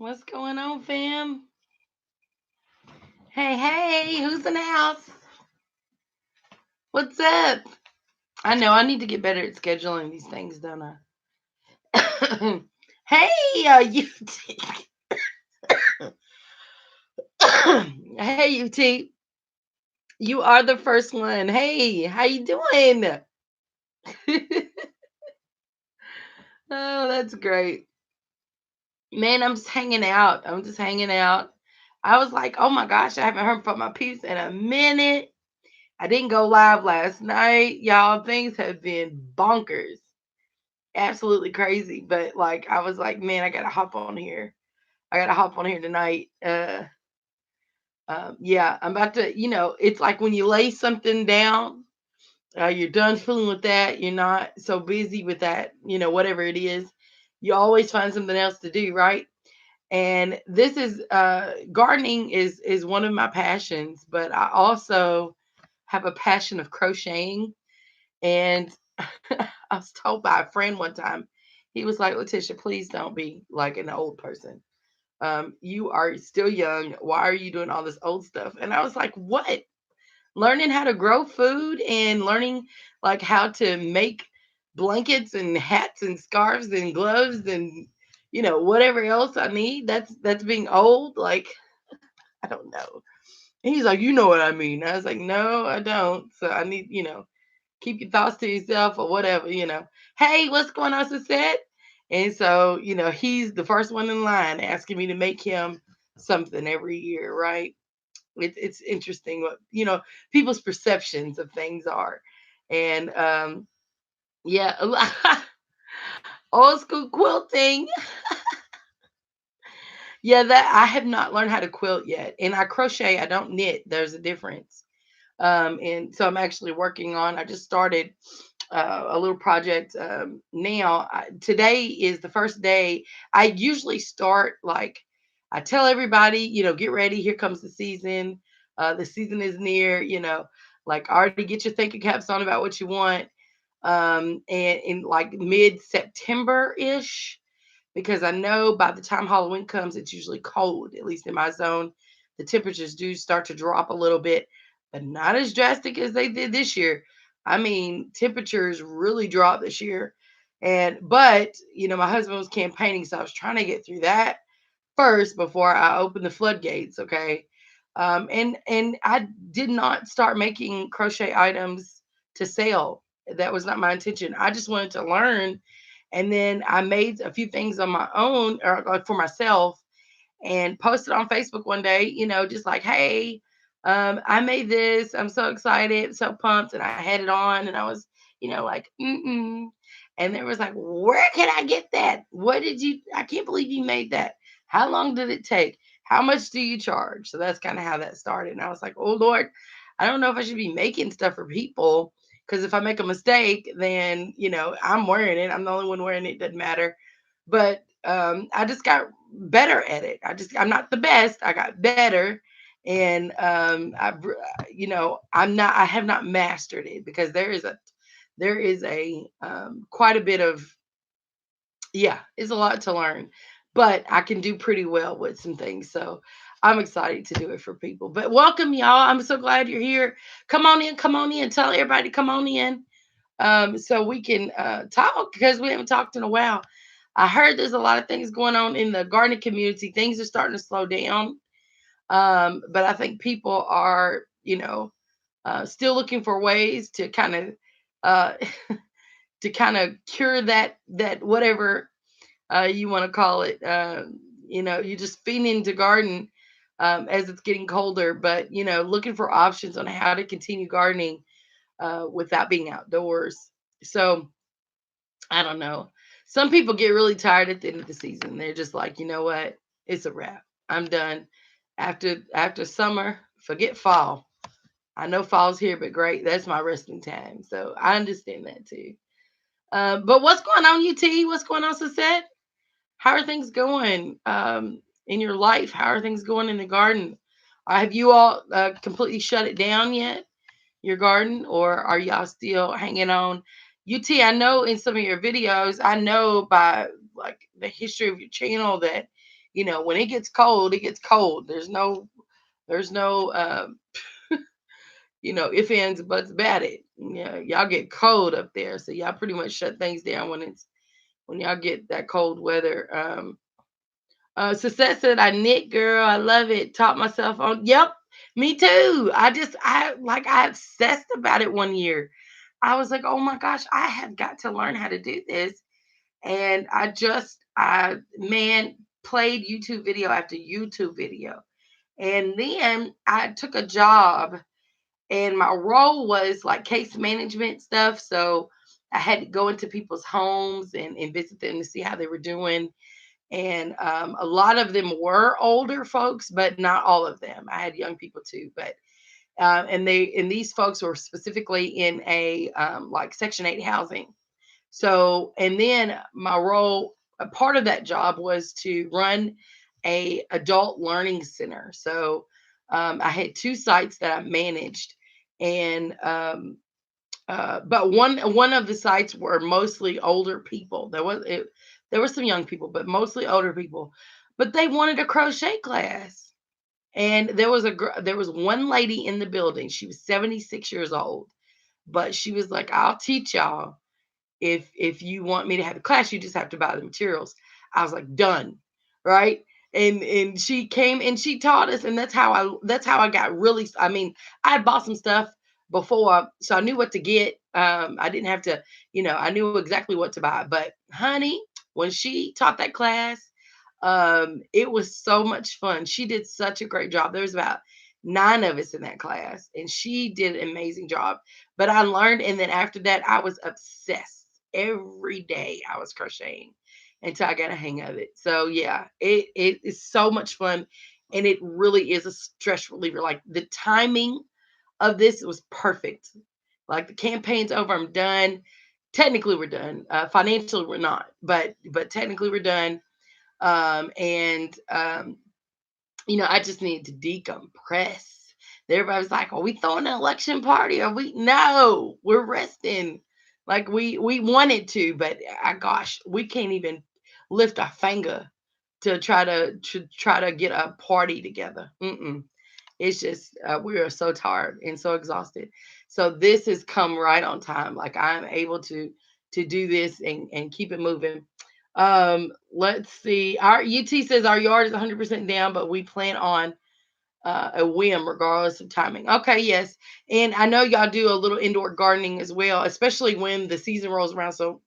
What's going on, fam? Hey, hey, who's in the house? What's up? I know I need to get better at scheduling these things, don't I? Hey, UT. Hey, UT. You are the first one. Hey, how you doing? Oh, that's great. Man, I'm just hanging out. I'm just hanging out. I was like, oh my gosh, I haven't heard from my peeps in a minute. I didn't go live last night. Y'all, things have been bonkers. Absolutely crazy. But like I was like, man, I gotta hop on here. I gotta hop on here tonight. Yeah, I'm about to, it's like when you lay something down, you're done fooling with that. You're not so busy with that, whatever it is. You always find something else to do, right? And this is gardening is one of my passions, but I also have a passion of crocheting. And I was told by a friend one time, he was like, Letitia, please don't be like an old person. You are still young. Why are you doing all this old stuff? And I was like, what? Learning how to grow food and learning like how to make blankets and hats and scarves and gloves and whatever else I need. That's being old. Like, I don't know. And he's like, you know what I mean. I was like, no, I don't. So I need, keep your thoughts to yourself or whatever. Hey, what's going on, Suzette? And so, he's the first one in line asking me to make him something every year, right? It's interesting what, people's perceptions of things are. And yeah, old school quilting. Yeah, that I have not learned how to quilt yet. And I crochet, I don't knit. There's a difference. And so I'm actually working on, I just started a little project now. Today is the first day. I usually start like, I tell everybody, get ready. Here comes the season. The season is near, like already get your thinking caps on about what you want. And in like mid September ish, because I know by the time Halloween comes, it's usually cold, at least in my zone. The temperatures do start to drop a little bit, but not as drastic as they did this year. I mean, temperatures really dropped this year. But my husband was campaigning, so I was trying to get through that first before I opened the floodgates, okay? And I did not start making crochet items to sell. That was not my intention. I just wanted to learn, and then I made a few things on my own or like for myself and posted on Facebook one day, just like, hey, I made this. I'm so excited, so pumped. And I had it on and I was, like, mm-mm. And there was like, where can I get that? What did you, I can't believe you made that. How long did it take? How much do you charge? So that's kind of how that started. And I was like, oh Lord, I don't know if I should be making stuff for people, because if I make a mistake, then, I'm wearing it. I'm the only one wearing it. Doesn't matter. But I just got better at it. I'm not the best. I got better, and I have not mastered it, because there is a quite a bit of, yeah, it's a lot to learn, but I can do pretty well with some things. So I'm excited to do it for people. But welcome, y'all. I'm so glad you're here. Come on in. Come on in. Tell everybody to come on in, so we can talk, because we haven't talked in a while. I heard there's a lot of things going on in the gardening community. Things are starting to slow down, but I think people are, still looking for ways to kind of uh, cure that whatever you want to call it. You just feeding into garden as it's getting colder, but looking for options on how to continue gardening without being outdoors. So I don't know. Some people get really tired at the end of the season. They're just like, you know what? It's a wrap. I'm done. After summer, forget fall. I know fall's here, but great. That's my resting time. So I understand that too. But what's going on, UT? What's going on, Suzette? How are things going in your life? How are things going in the garden? Have you all completely shut it down yet? Your garden, or are y'all still hanging on? UT, I know in some of your videos, I know by like the history of your channel that When it gets cold, it gets cold. There's no if ands buts about it. Yeah, y'all get cold up there, so y'all pretty much shut things down when y'all get that cold weather. Success said, "I knit, girl. I love it. Taught myself on." Yep, me too. I obsessed about it one year. I was like, "Oh my gosh, I have got to learn how to do this." And I man played YouTube video after YouTube video. And then I took a job, and my role was like case management stuff. So I had to go into people's homes and visit them to see how they were doing. And a lot of them were older folks, but not all of them. I had young people too, but and these folks were specifically in a like Section 8 housing. So, and then my role, a part of that job was to run a adult learning center. So, I had two sites that I managed, and but one of the sites were mostly older people. There were some young people, but mostly older people. But they wanted a crochet class, and there was one lady in the building. She was 76 years old, but she was like, "I'll teach y'all." If you want me to have a class, you just have to buy the materials. I was like, done, right? And she came and she taught us, and that's how I got really. I mean, I had bought some stuff before, so I knew what to get. I didn't have to, I knew exactly what to buy. But honey, when she taught that class, it was so much fun. She did such a great job. There was about 9 of us in that class, and she did an amazing job. But I learned, and then after that, I was obsessed. Every day I was crocheting until I got a hang of it. So yeah, it is so much fun, and it really is a stress reliever. Like the timing of this was perfect. Like the campaign's over, I'm done. Technically, we're done. Financially, we're not, but technically, we're done. And I just need to decompress. Everybody was like, "Are we throwing an election party? Are we?" No, we're resting. Like we wanted to, but gosh, we can't even lift our finger to try to get a party together. Mm-mm. It's just we are so tired and so exhausted. So this has come right on time. Like I'm able to do this and keep it moving. Let's see. Our UT says our yard is 100% down, but we plan on a whim regardless of timing. Okay, yes. And I know y'all do a little indoor gardening as well, especially when the season rolls around. So,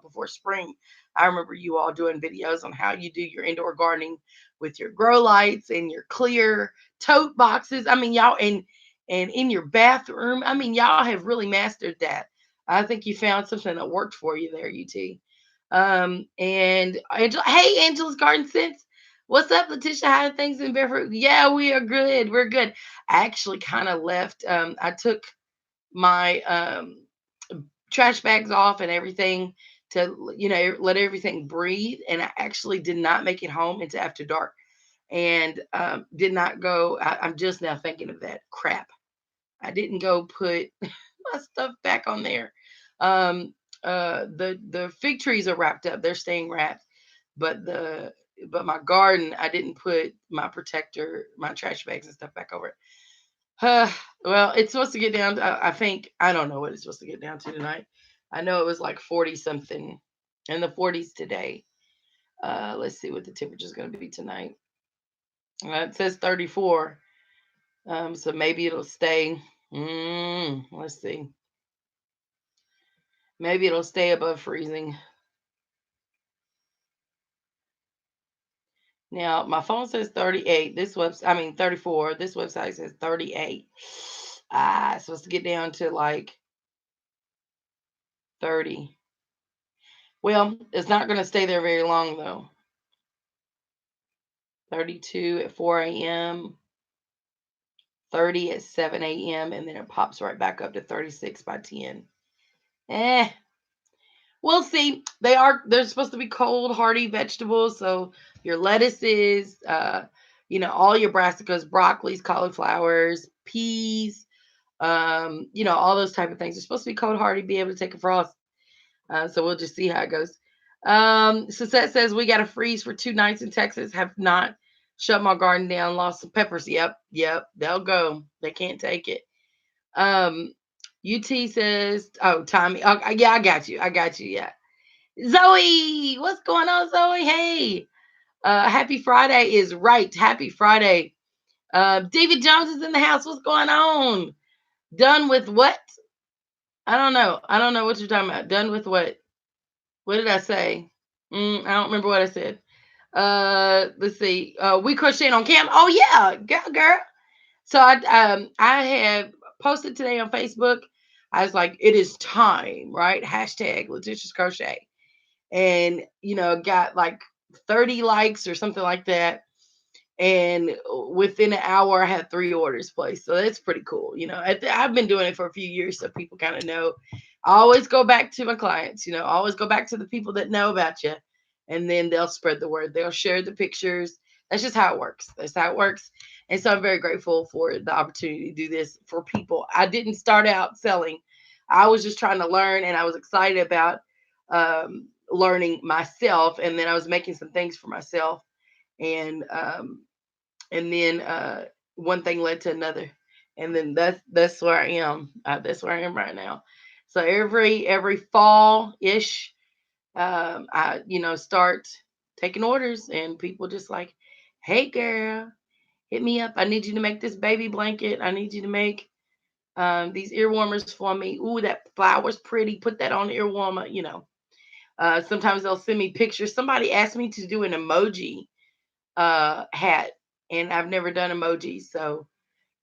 before spring, I remember you all doing videos on how you do your indoor gardening with your grow lights and your clear tote boxes. I mean, y'all, and in your bathroom. I mean, y'all have really mastered that. I think you found something that worked for you there, UT. And Angela, hey, Angela's Garden Sense. What's up, Letitia? How are things in Bedford? Yeah, we are good. We're good. I actually kind of left. I took my trash bags off and everything to, let everything breathe. And I actually did not make it home until after dark, and did not go. I'm just now thinking of that crap. I didn't go put my stuff back on there. Um, the fig trees are wrapped up; they're staying wrapped, but my garden, I didn't put my protector, my trash bags and stuff back over it. Well, it's supposed to get down to, I think, I don't know what it's supposed to get down to tonight. I know it was like 40 something in the 40s today. Let's see what the temperature is going to be tonight. It says 34. So maybe it'll stay. Let's see. Maybe it'll stay above freezing. Now, my phone says 38. This website, I mean 34. This website says 38. It's supposed to get down to like 30. Well, it's not going to stay there very long though. 32 at 4 a.m., 30 at 7 a.m., and then it pops right back up to 36 by 10. Eh, we'll see. They're supposed to be cold, hardy vegetables. So your lettuces, all your brassicas, broccolis, cauliflowers, peas, all those type of things. They're supposed to be cold hardy, be able to take a frost. So we'll just see how it goes. Suzette says we got a freeze for 2 nights in Texas. Have not shut my garden down. Lost some peppers. Yep, yep. They'll go. They can't take it. Um, UT says, oh, Tommy. Oh, yeah, I got you. I got you. Yeah. Zoe, what's going on, Zoe? Hey, happy Friday is right. Happy Friday. David Jones is in the house. What's going on? Done with what? I don't know. I don't know what you're talking about. Done with what? What did I say? I don't remember what I said. Let's see. We crocheting on cam. Oh yeah, girl. So I have posted today on Facebook. I was like, it is time, right? Hashtag Letitia's crochet, and got like 30 likes or something like that. And within an hour, I had 3 orders placed. So that's pretty cool. I've been doing it for a few years, so people kind of know. I always go back to my clients. Always go back to the people that know about you, and then they'll spread the word. They'll share the pictures. That's just how it works. That's how it works. And so I'm very grateful for the opportunity to do this for people. I didn't start out selling. I was just trying to learn, and I was excited about learning myself. And then I was making some things for myself, and then one thing led to another, and then that's where I am. That's where I am right now. So every fall ish, I start taking orders, and people just like, hey girl, hit me up. I need you to make this baby blanket. I need you to make these ear warmers for me. Ooh, that flower's pretty. Put that on the ear warmer. Sometimes they'll send me pictures. Somebody asked me to do an emoji hat, and I've never done emojis. So,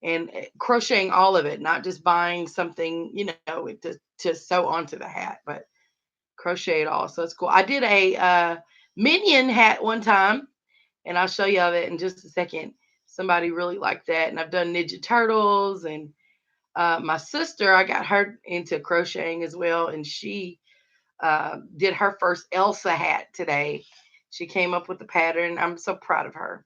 and crocheting all of it, not just buying something, to sew onto the hat, but crochet it all. So it's cool. I did a minion hat one time, and I'll show you that in just a second. Somebody really liked that, and I've done Ninja Turtles, and my sister, I got her into crocheting as well, and she did her first Elsa hat today. She came up with the pattern. I'm so proud of her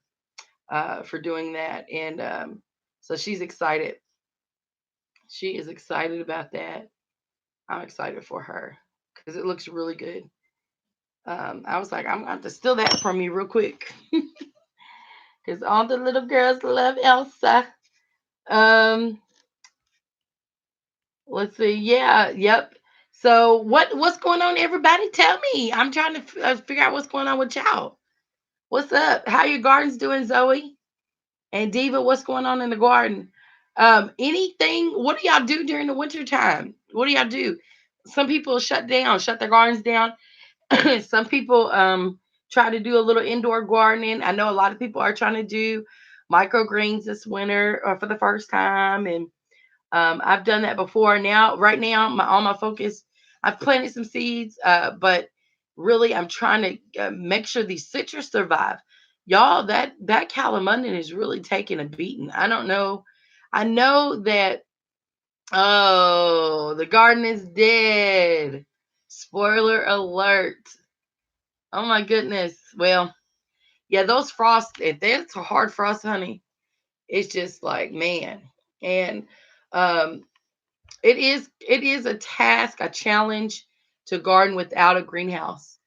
for doing that. And so she's excited. She is excited about that. I'm excited for her because it looks really good. I was like, I'm going to have to steal that from you real quick because all the little girls love Elsa. Um, let's see. Yeah, yep. So what's going on, everybody? Tell me. I'm trying to figure out what's going on with y'all. What's up? How your gardens doing, Zoe? And Diva, what's going on in the garden? Anything? What do y'all do during the winter time? What do y'all do? Some people shut their gardens down. Some people try to do a little indoor gardening. I know a lot of people are trying to do microgreens this winter or for the first time, and I've done that before. Now, right now, all my focus, I've planted some seeds, but really, I'm trying to make sure these citrus survive. Y'all, that calamunden is really taking a beating. I don't know. I know that. Oh, the garden is dead. Spoiler alert. Oh my goodness. Well, yeah, those frost. If that's a hard frost, honey, it's just like man. And um, it is a task, a challenge to garden without a greenhouse,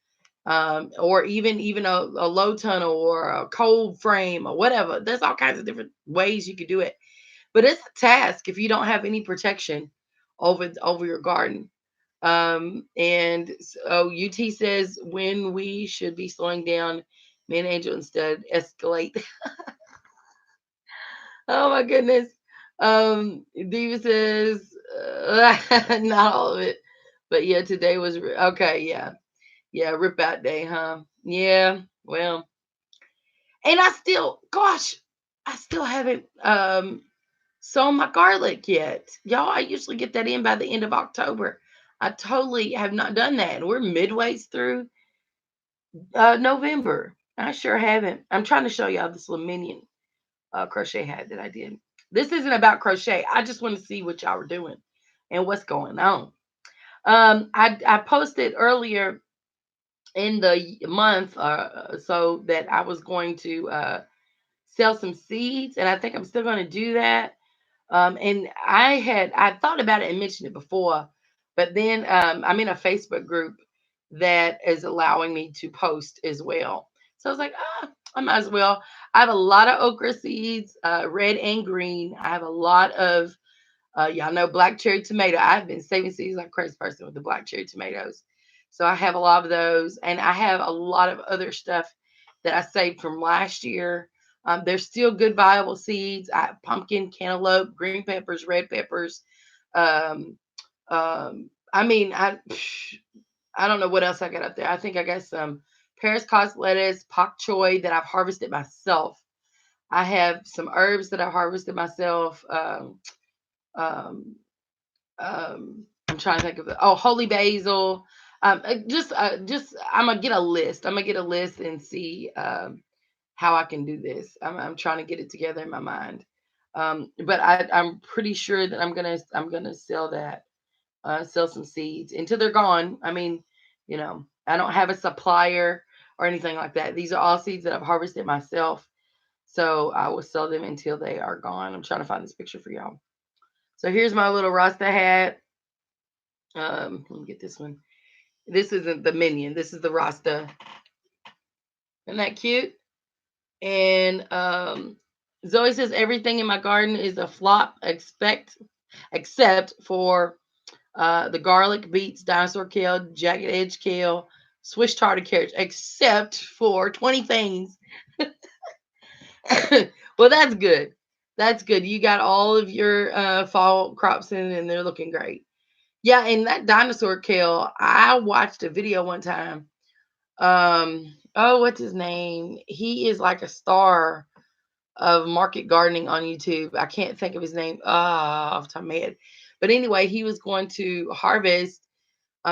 or even a low tunnel or a cold frame or whatever. There's all kinds of different ways you could do it, but it's a task if you don't have any protection over your garden. And so UT says when we should be slowing down, man, Angel instead escalate. Oh my goodness. Diva says not all of it, but yeah, today was okay. Yeah, yeah, rip out day, huh? Yeah. Well, and gosh, I still haven't sown my garlic yet, y'all. I usually get that in by the end of October. I totally have not done that, and we're midways through November. I sure haven't. I'm trying to show y'all this little minion crochet hat that I did. This isn't about crochet. I just want to see what y'all are doing and what's going on. I posted earlier in the month so that I was going to sell some seeds, and I think I'm still going to do that. And I thought about it and mentioned it before, but then I'm in a Facebook group, that is allowing me to post as well. So I was like, I might as well. I have a lot of okra seeds, red and green. I have a lot of y'all know black cherry tomato. I've been saving seeds like a crazy person with the black cherry tomatoes. So I have a lot of those, and I have a lot of other stuff that I saved from last year. They're still good viable seeds. I have pumpkin, cantaloupe, green peppers, red peppers. Um, I mean, I don't know what else I got up there. I think I got some Paris cos lettuce, pak choi that I've harvested myself. I have some herbs that I harvested myself. Um, I'm trying to think of it. Oh, holy basil. Just I'm gonna get a list. I'm gonna get a list and see how I can do this. I'm trying to get it together in my mind. But I'm pretty sure that I'm gonna sell that, sell some seeds until they're gone. I mean, I don't have a supplier or anything like that. These are all seeds that I've harvested myself. So I will sell them until they are gone. I'm trying to find this picture for y'all. So here's my little Rasta hat. Let me get this one. This isn't the minion. This is the Rasta. Isn't that cute? And Zoe says everything in my garden is a flop, except for the garlic, beets, dinosaur kale, jagged edge kale, Swiss tartar carrots, except for 20 things. Well, that's good. That's good. You got all of your fall crops in, and they're looking great. Yeah, and that dinosaur kale, I watched a video one time. Oh, what's his name? He is like a star of market gardening on YouTube. I can't think of his name off the top of my head. But anyway, he was going to harvest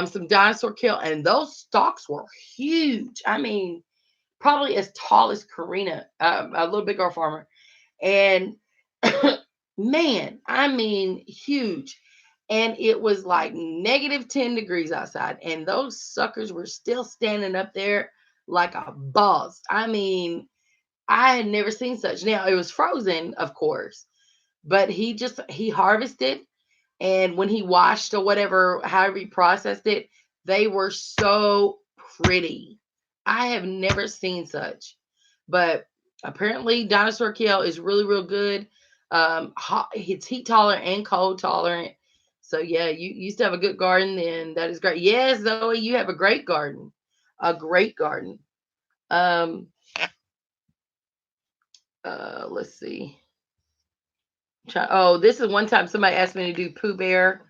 some dinosaur kale, and those stalks were huge. I mean, probably as tall as Karina, a little big girl farmer. And man, I mean, huge. And it was like negative 10 degrees outside, and those suckers were still standing up there like a boss. I mean, I had never seen such. Now, it was frozen, of course, but he harvested, and when he washed or whatever, however he processed it, they were so pretty. I have never seen such. But apparently, dinosaur kale is really, real good. It's heat tolerant and cold tolerant. So yeah, you used to have a good garden, then that is great. Yes, Zoe, you have a great garden, a great garden. Um, let's see. Oh, this is one time somebody asked me to do Pooh Bear,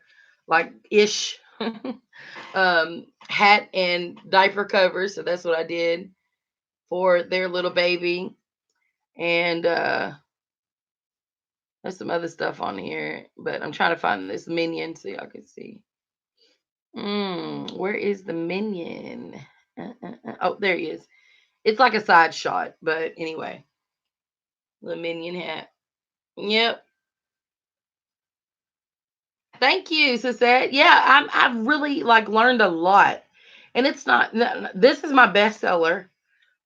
like ish, hat and diaper covers. So that's what I did for their little baby. And there's some other stuff on here, but I'm trying to find this minion so y'all can see. Where is the minion? Oh, there he is. It's like a side shot, but anyway, the minion hat. Yep. Thank you, Suzette. Yeah, I've really like learned a lot, and it's not. This is my bestseller.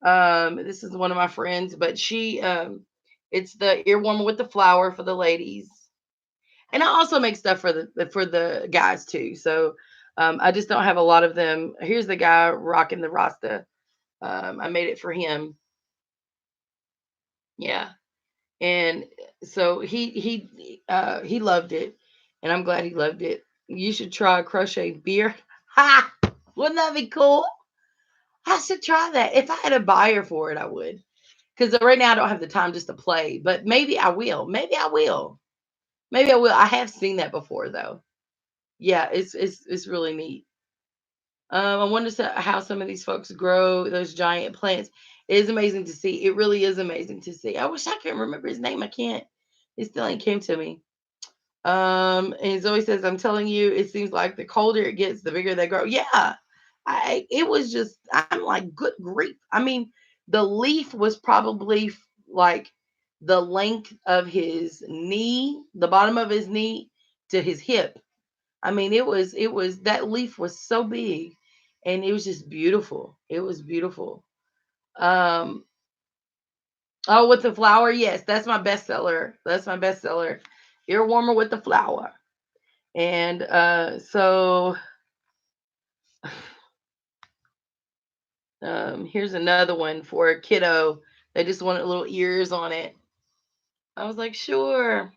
This is one of my friends, but it's the ear warmer with the flower for the ladies, and I also make stuff for the guys too. So, I just don't have a lot of them. Here's the guy rocking the Rasta. I made it for him. Yeah, and so he loved it, and I'm glad he loved it. You should try a crochet beer. Ha! Wouldn't that be cool? I should try that. If I had a buyer for it, I would. Because right now I don't have the time just to play, but maybe I will. Maybe I will. Maybe I will. I have seen that before though. Yeah, it's really neat. I wonder how some of these folks grow those giant plants. It is amazing to see. It really is amazing to see. I wish I could remember his name. I can't. It still ain't came to me. And Zoe says, I'm telling you, it seems like the colder it gets, the bigger they grow. Yeah. It was just, I'm like, good grief. I mean, the leaf was probably like the length of his knee, the bottom of his knee to his hip. I mean, it was that leaf was so big, and it was just beautiful. It was beautiful. Um, oh, with the flower, yes, that's my bestseller. That's my bestseller. Ear warmer with the flower. And so Here's another one for a kiddo. They just wanted little ears on it. I was like, sure.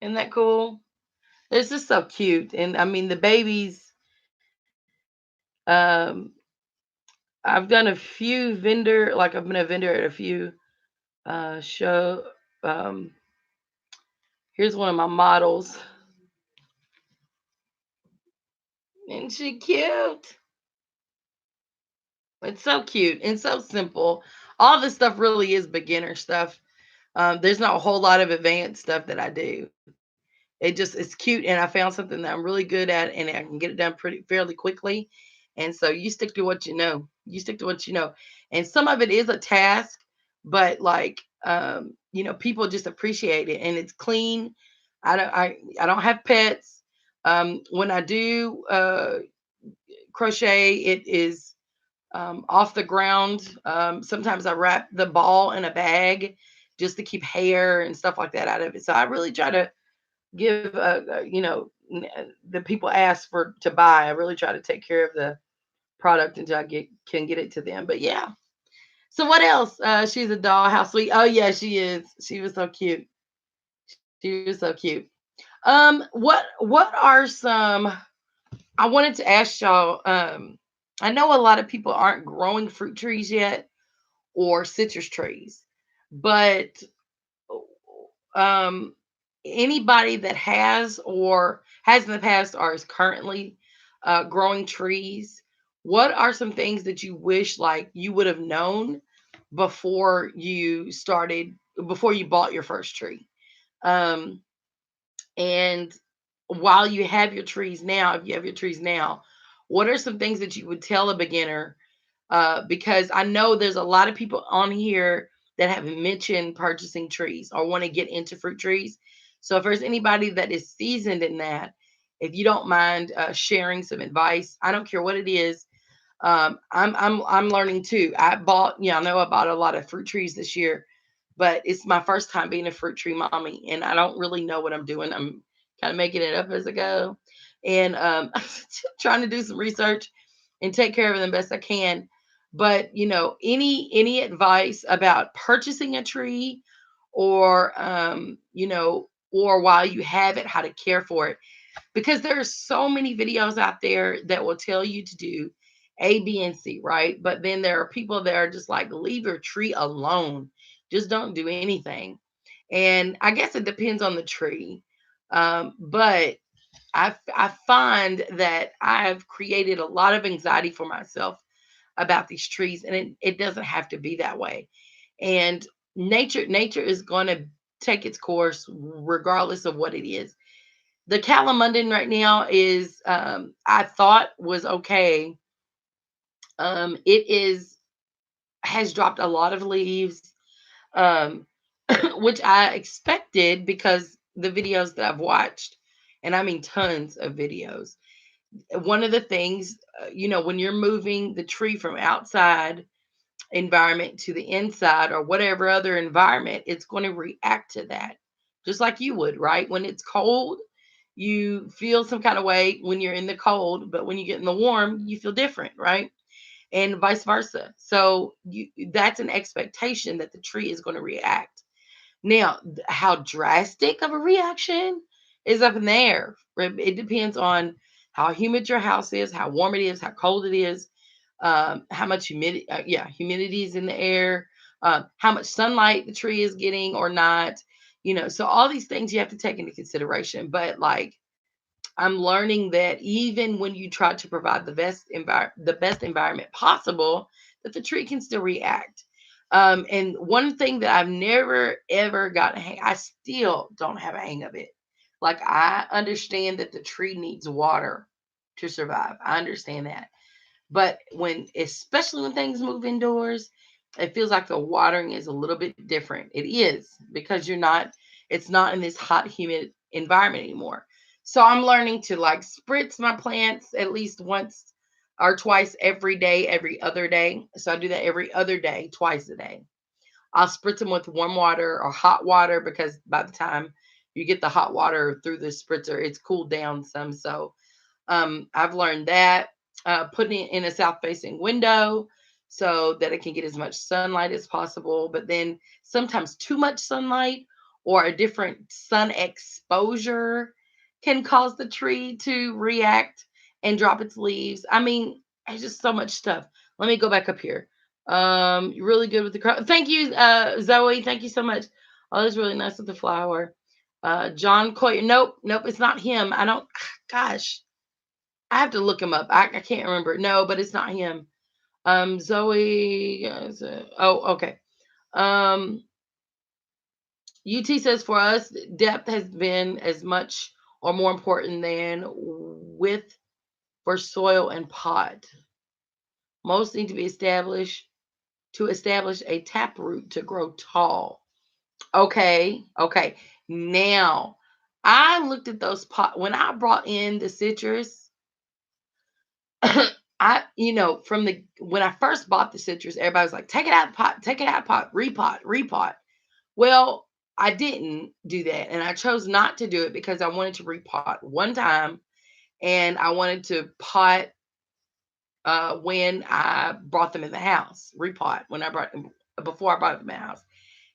Isn't that cool? It's just so cute. And I mean, the babies, um, I've done a few vendor, like I've been a vendor at a few show. Um, Here's one of my models. Isn't she cute? It's so cute and so simple. All this stuff really is beginner stuff. There's not a whole lot of advanced stuff that I do. It's cute, and I found something that I'm really good at, and I can get it done pretty fairly quickly. And so you stick to what you know. You stick to what you know. And some of it is a task, but like people just appreciate it, and it's clean. I don't have pets. When I do crochet, it is off the ground. Sometimes I wrap the ball in a bag just to keep hair and stuff like that out of it. So I really try to give the people ask for to buy. I really try to take care of the product until I can get it to them. But yeah. So what else? She's a doll. How sweet. Oh yeah, she is. She was so cute. She was so cute. What are some I wanted to ask y'all, I know a lot of people aren't growing fruit trees yet or citrus trees, but um anybody that has or has in the past or is currently growing trees, what are some things that you wish like you would have known before you started before you bought your first tree? um and while you have your trees now, if you have your trees now, what are some things that you would tell a beginner? Because I know there's a lot of people on here that have mentioned purchasing trees or want to get into fruit trees. So if there's anybody that is seasoned in that, if you don't mind sharing some advice, I don't care what it is. I'm learning too. I know I bought a lot of fruit trees this year, but it's my first time being a fruit tree mommy, and I don't really know what I'm doing. I'm kind of making it up as I go, and trying to do some research and take care of them best I can. But any advice about purchasing a tree, or or while you have it, how to care for it, because there are so many videos out there that will tell you to do A, B, and C, right? But then there are people that are just like, leave your tree alone. Just don't do anything. And I guess it depends on the tree. But I find that I've created a lot of anxiety for myself about these trees, and it doesn't have to be that way. And nature is going to take its course regardless of what it is. The calamundin right now is I thought was okay. It is has dropped a lot of leaves, um, which I expected because the videos that I've watched, and I mean tons of videos. One of the things, when you're moving the tree from outside environment to the inside or whatever other environment, it's going to react to that just like you would, right? When it's cold, you feel some kind of way when you're in the cold, but when you get in the warm, you feel different, right? And vice versa. So that's an expectation that the tree is going to react. Now, how drastic of a reaction is up in the air. It depends on how humid your house is, how warm it is, how cold it is, how much humidity, humidity is in the air, how much sunlight the tree is getting or not. So all these things you have to take into consideration. But like I'm learning that even when you try to provide the best environment possible, that the tree can still react. And one thing that I've never ever gotten a hang, I still don't have a hang of it. Like I understand that the tree needs water to survive. I understand that. But especially when things move indoors, it feels like the watering is a little bit different. It is because it's not in this hot, humid environment anymore. So I'm learning to like spritz my plants at least once or twice every day, every other day. So I do that every other day, twice a day. I'll spritz them with warm water or hot water because by the time you get the hot water through the spritzer, it's cooled down some. So I've learned that. putting it in a south facing window so that it can get as much sunlight as possible. But then sometimes too much sunlight or a different sun exposure can cause the tree to react and drop its leaves. I mean, it's just so much stuff. Let me go back up here. You're really good with the thank you, Zoe. Thank you so much. Oh, that's really nice with the flower. John Coy. Nope, nope, it's not him. I don't. Gosh, I have to look him up. I can't remember. No, but it's not him. Zoe. Oh, okay. Um, UT says for us, depth has been as much or more important than width for soil and pot. Most need to be established to establish a taproot to grow tall. Okay, okay. Now, I looked at those pot when I brought in the citrus. From the when I first bought the citrus, everybody was like, take it out of the pot, take it out of the pot, repot, repot. Well, I didn't do that, and I chose not to do it because I wanted to repot one time, and I wanted to pot when I brought them in the house, repot when I brought them before I brought them in the house.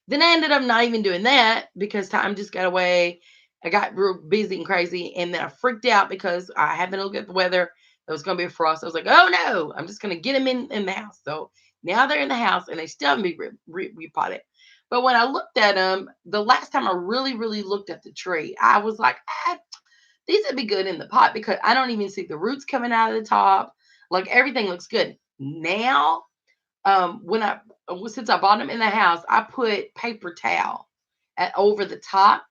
Then I ended up not even doing that because time just got away. I got real busy and crazy, and then I freaked out because I happened to look at the weather. There was going to be a frost. I was like, "Oh no! I'm just going to get them in the house." So now they're in the house, and they still haven't been repotted. But when I looked at them, the last time I really looked at the tree, I was like, these would be good in the pot because I don't even see the roots coming out of the top. Like everything looks good now. When I Since I bought them in the house, I put paper towel over the top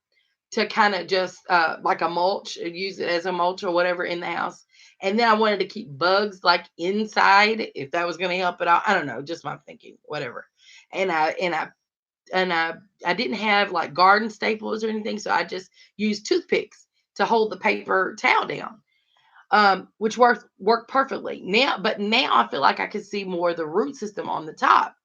to kind of just like a mulch, use it as a mulch or whatever in the house. And then I wanted to keep bugs like inside if that was going to help it out. I don't know, just my thinking, whatever. And I didn't have like garden staples or anything, so I just used toothpicks to hold the paper towel down, which worked perfectly. Now I feel like I can see more of the root system on the top.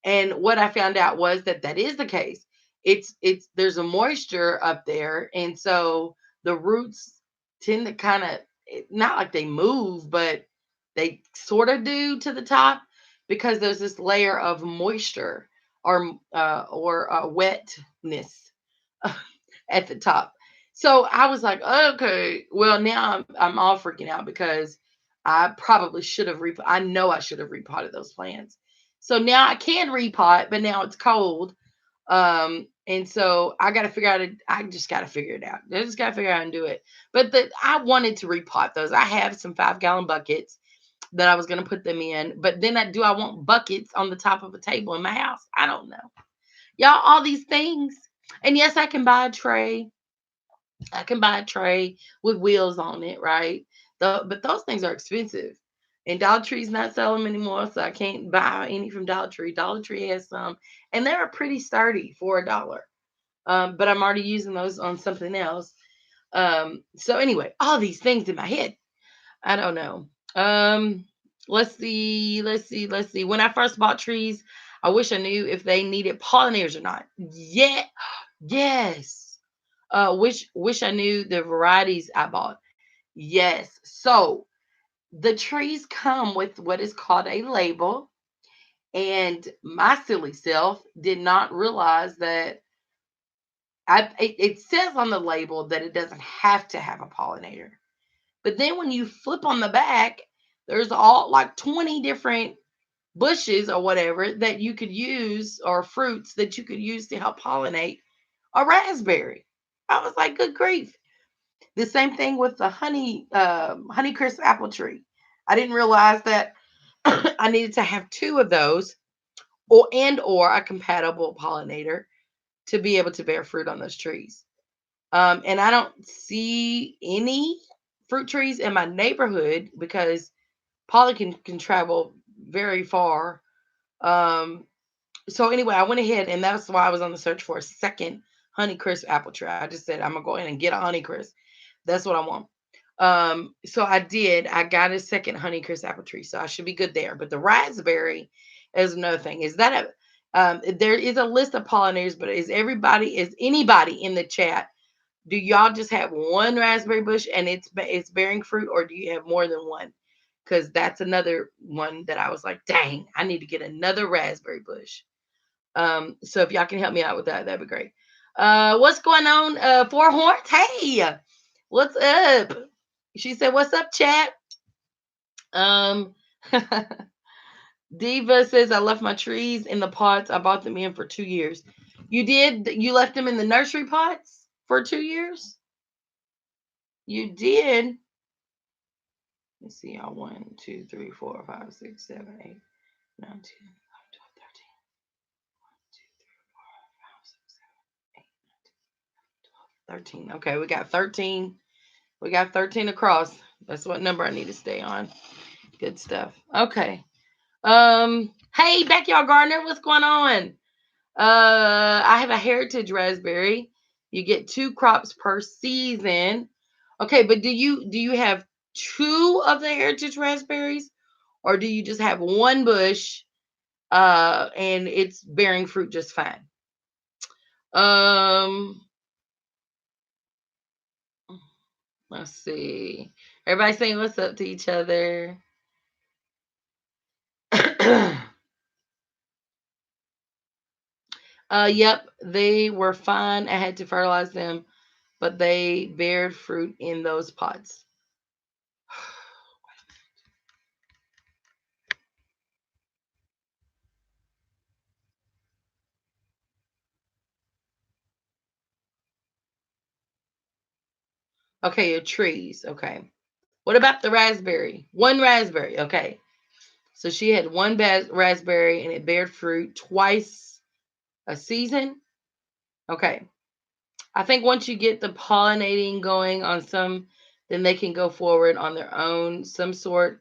And what I found out was that that is the case. It's there's a moisture up there, and so the roots tend to kind of not like they move, but they sort of do to the top because there's this layer of moisture or wetness at the top. So I was like, okay, well now I'm all freaking out because I probably should have I know I should have repotted those plants. So now I can repot, but now it's cold. And so I got to figure out. I just got to figure it out. I just got to figure out and do it. But I wanted to repot those. I have some 5 gallon buckets that I was going to put them in. But then do I want buckets on the top of a table in my house? I don't know. Y'all, all these things. And yes, I can buy a tray. I can buy a tray with wheels on it, right? But those things are expensive. And Dollar Tree's not selling them anymore, so I can't buy any from Dollar Tree. Dollar Tree has some, and they're pretty sturdy for $1. But I'm already using those on something else. So anyway, all these things in my head. I don't know. Let's see. When I first bought trees, I wish I knew if they needed pollinators or not. Yeah, yes. Wish I knew the varieties I bought. Yes. So the trees come with what is called a label, and my silly self did not realize that it says on the label that it doesn't have to have a pollinator. But then when you flip on the back, there's all like 20 different bushes or whatever that you could use or fruits that you could use to help pollinate a raspberry. I was like, good grief. The same thing with the Honeycrisp apple tree. I didn't realize that I needed to have two of those or a compatible pollinator to be able to bear fruit on those trees. And I don't see any fruit trees in my neighborhood because pollen can travel very far. Um, so anyway, I went ahead and that's why I was on the search for a second Honeycrisp apple tree. I just said I'm gonna go in and get a Honeycrisp. That's what I want. So I did. I got a second Honeycrisp apple tree, so I should be good there. But the raspberry is another thing. Is that there is a list of pollinators, but is anybody in the chat? Do y'all just have one raspberry bush and it's bearing fruit, or do you have more than one? because that's another one that I was like, dang, I need to get another raspberry bush. So if y'all can help me out with that, that'd be great. What's going on? Four Horns. Hey, what's up? She said, "What's up, chat?" Um, Diva says, "I left my trees in the pots. I bought them in for 2 years." You did? You left them in the nursery pots for 2 years? You did. Let's see, y'all. 1, 2, 3, 4, 5, 6, 7, 8, 9, 10, 11, 12, 13. 13. Okay, we got 13. We got 13 across. That's what number I need to stay on. Good stuff. Okay. Hey, Backyard Gardener, what's going on? I have a heritage raspberry. You get 2 crops per season. Okay, but do you have two of the heritage raspberries, or do you just have one bush and it's bearing fruit just fine? Um, let's see. Everybody saying what's up to each other. Yep, they were fine. I had to fertilize them, but they bared fruit in those pots. Okay, your trees. Okay. What about the raspberry? One raspberry. Okay. So she had one raspberry and it bared fruit twice a season. Okay. I think once you get the pollinating going on some, then they can go forward on their own. Of sort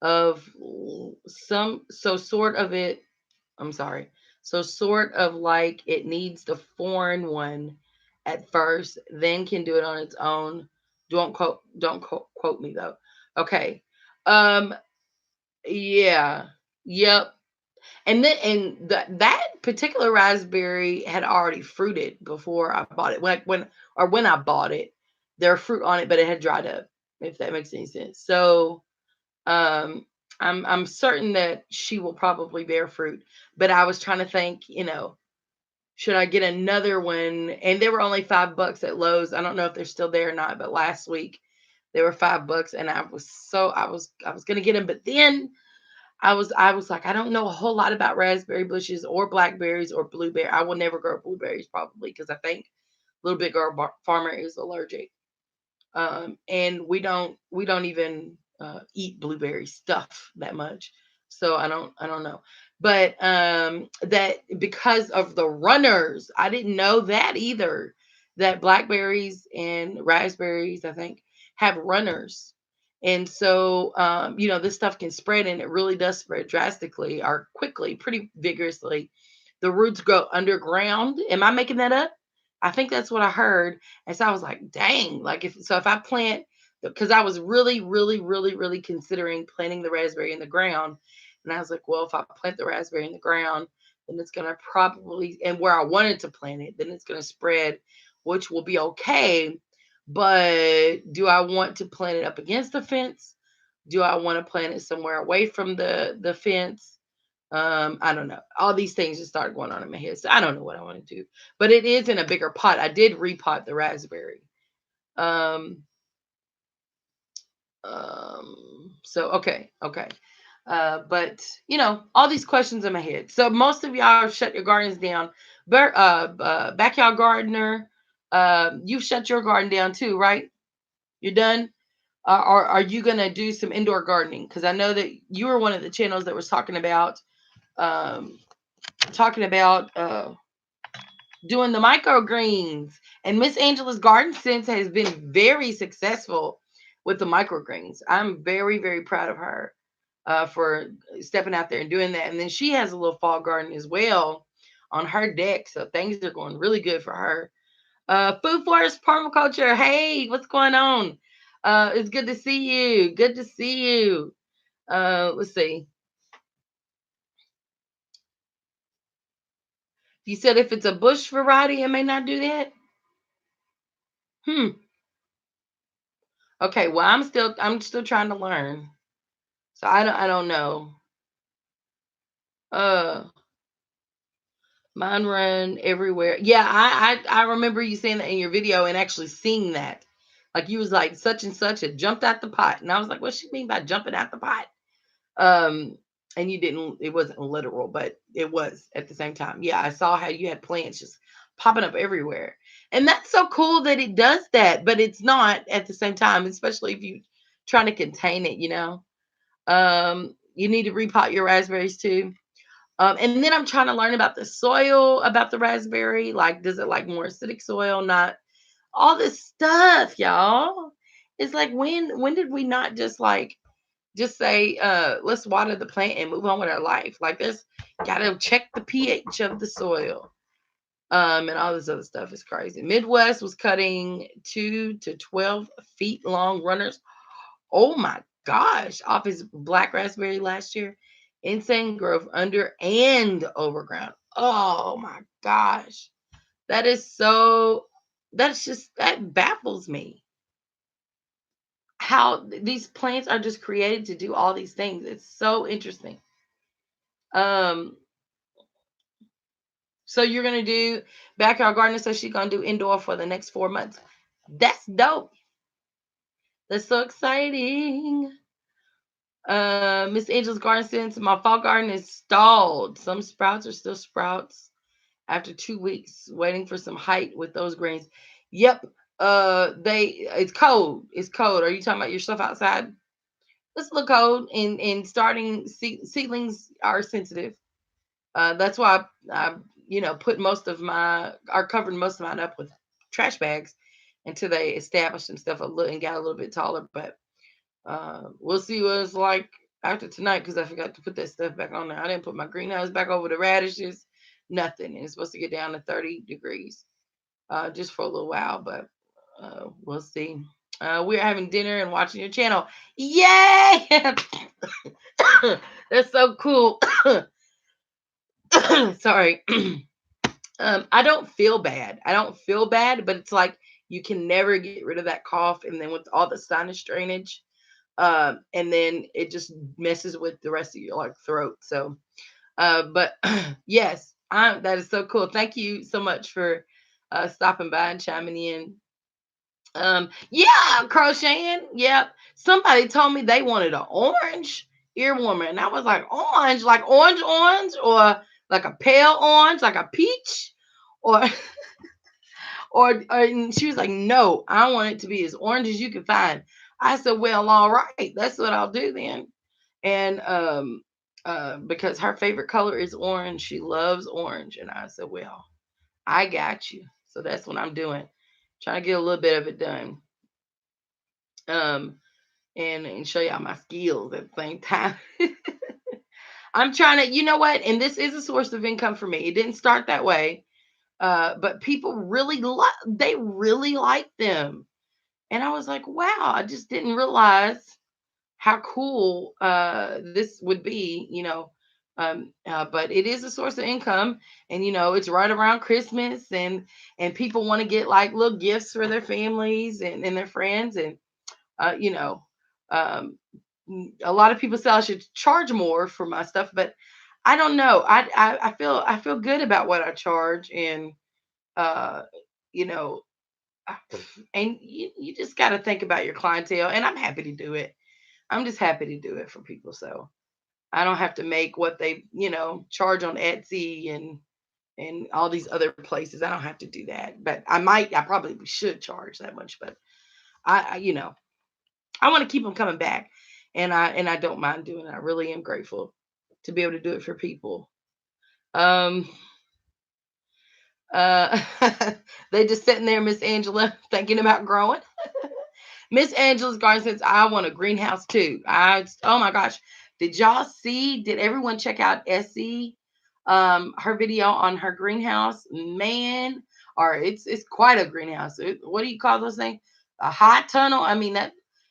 of it. I'm sorry. So sort of like it needs the foreign one at first, then can do it on its own. Don't quote me though. Okay. Um yeah. Yep. And that particular raspberry had already fruited before I bought it. When I bought it, there were fruit on it, but it had dried up, if that makes any sense. So um, I'm certain that she will probably bear fruit. But I was trying to think, should I get another one? And they were only $5 at Lowe's. I don't know if they're still there or not, but last week they were $5, and I was gonna get them, but then I was like, I don't know a whole lot about raspberry bushes or blackberries or blueberry. I will never grow blueberries probably because I think Little Big Girl Farmer is allergic. And we don't even eat blueberry stuff that much, so I don't know. But that because of the runners, I didn't know that either, that blackberries and raspberries, I think, have runners. And so this stuff can spread, and it really does spread drastically or quickly, pretty vigorously. The roots go underground. Am I making that up? I think that's what I heard. And so I was like, dang, like if I plant, because I was really, really, really, really considering planting the raspberry in the ground. And I was like, well, if I plant the raspberry in the ground, then it's gonna probably, and where I wanted to plant it, then it's gonna spread, which will be okay. But do I want to plant it up against the fence? Do I want to plant it somewhere away from the fence? I don't know. All these things just started going on in my head. So I don't know what I want to do. But it is in a bigger pot. I did repot the raspberry. Um, so okay. But all these questions in my head. So most of y'all shut your gardens down. Backyard gardener, you've shut your garden down too, right? You're done. Or are you gonna do some indoor gardening? Because I know that you were one of the channels that was um, talking about doing the microgreens. And Miss Angela's Garden Sense has been very successful with the microgreens. I'm very, very proud of her for stepping out there and doing that. And then she has a little fall garden as well on her deck. So things are going really good for her. Food Forest Permaculture. Hey, what's going on? It's good to see you. Good to see you. Let's see. You said if it's a bush variety, it may not do that. Hmm. Okay, well, I'm still trying to learn. So I don't know. Uh Mine run everywhere. Yeah, I remember you saying that in your video and actually seeing that. Like you was like such and such had jumped out the pot. And I was like, what's she mean by jumping out the pot? Um, and you didn't, it wasn't literal, but it was at the same time. Yeah, I saw how you had plants just popping up everywhere. And that's so cool that it does that, but it's not at the same time, especially if you trying to contain it, you know. You need to repot your raspberries too. And then I'm trying to learn about the soil, about the raspberry. Like, does it like more acidic soil? Not all this stuff, y'all. It's like when did we not just say, let's water the plant and move on with our life? Like this, gotta check the pH of the soil. And all this other stuff is crazy. Midwest was cutting 2 to 12 feet long runners. Oh my gosh, off his black raspberry last year. Insane growth under and overground. Oh my gosh. That is so, that's just, that baffles me. How these plants are just created to do all these things. It's so interesting. Um, so you're gonna do backyard gardening, so she's gonna do indoor for the next 4 months. That's dope. That's so exciting. Miss Angel's garden since my fall garden is stalled. Some sprouts are still sprouts after 2 weeks, waiting for some height with those greens. Yep. They it's cold. It's cold. Are you talking about your stuff outside? It's a little cold, and starting seedlings are sensitive. That's why I put most of my are covered most of mine up with trash bags until they established themselves a little and got a little bit taller. But we'll see what it's like after tonight because I forgot to put that stuff back on there. I didn't put my greenhouse back over the radishes, nothing. And it's supposed to get down to 30 degrees just for a little while, but we'll see. We're having dinner and watching your channel. Yay! That's so cool. Sorry. I don't feel bad. I don't feel bad, but it's like you can never get rid of that cough. And then with all the sinus drainage, and then it just messes with the rest of your like throat. So, but yes, that is so cool. Thank you so much for stopping by and chiming in. Yeah, crocheting. Yep. Somebody told me they wanted an orange ear warmer, and I was like orange, or like a pale orange, like a peach, or or and she was like, no, I want it to be as orange as you can find. I said, well, all right, that's what I'll do then. And because her favorite color is orange, she loves orange, and I said, well, I got you. So that's what I'm doing, trying to get a little bit of it done. Um, and show y'all my skills at the same time. I'm trying to, you know what? And this is a source of income for me. It didn't start that way, but people really they really like them, and I was like, wow, I just didn't realize how cool this would be, you know. But it is a source of income, and it's right around Christmas, and people want to get like little gifts for their families and their friends, and uh, you know, um, a lot of people say I should charge more for my stuff, but I don't know. I feel good about what I charge, and uh, you know, and you just got to think about your clientele, and I'm happy to do it. I'm just happy to do it for people, so I don't have to make what they charge on Etsy and all these other places. I don't have to do that, but I probably should charge that much, but I want to keep them coming back, and I don't mind doing it. I really am grateful to be able to do it for people. Um, uh, they just sitting there, Miss Angela, thinking about growing. Miss Angela's garden says, I want a greenhouse too. Oh my gosh. Did y'all see? Did everyone check out Essie? Her video on her greenhouse? Man, or it's quite a greenhouse. What do you call those things? A high tunnel? I mean,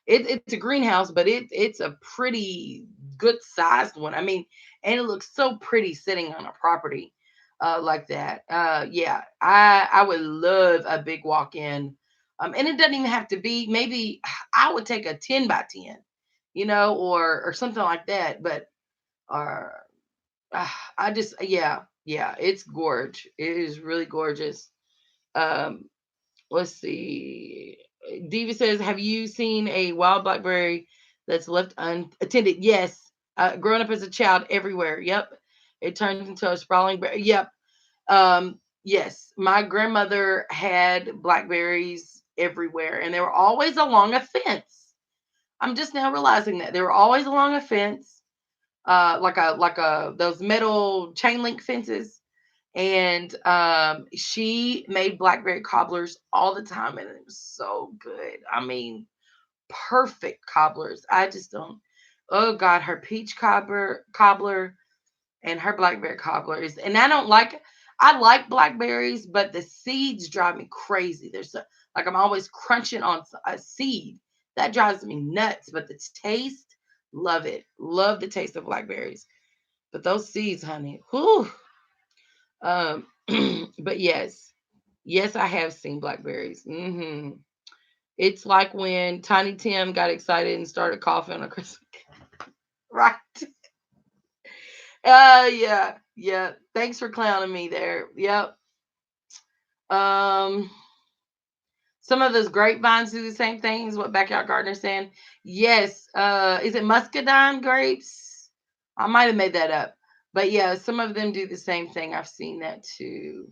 it's a greenhouse, but it's a pretty good sized one. I mean, and it looks so pretty sitting on a property like that. Yeah, I would love a big walk-in, and it doesn't even have to be. Maybe I would take a 10 by 10. or something like that. But or I just, yeah, it's gorge. It is really gorgeous. Um, let's see. Diva says, "Have you seen a wild blackberry that's left unattended?" Yes. Growing up as a child, everywhere. Yep. It turns into a sprawling berry. Yep. Yes. My grandmother had blackberries everywhere, and they were always along a fence. I'm just now realizing that they were always along a fence, like a those metal chain link fences. And she made blackberry cobblers all the time, and it was so good. I mean, perfect cobblers. I just don't. Oh God, her peach cobbler and her blackberry cobbler is. And I don't like. I like blackberries, but the seeds drive me crazy. Like I'm always crunching on a seed. That drives me nuts. But the taste, love it. Love the taste of blackberries. But those seeds, honey, whew. Um, but yes, yes, I have seen blackberries. It's like when Tiny Tim got excited and started coughing on a Christmas. Right. Yeah, yeah. Thanks for clowning me there. Yep. Um, some of those grapevines do the same thing as what Backyard Gardener's saying. Yes. Is it muscadine grapes? I might have made that up. But yeah, some of them do the same thing. I've seen that too.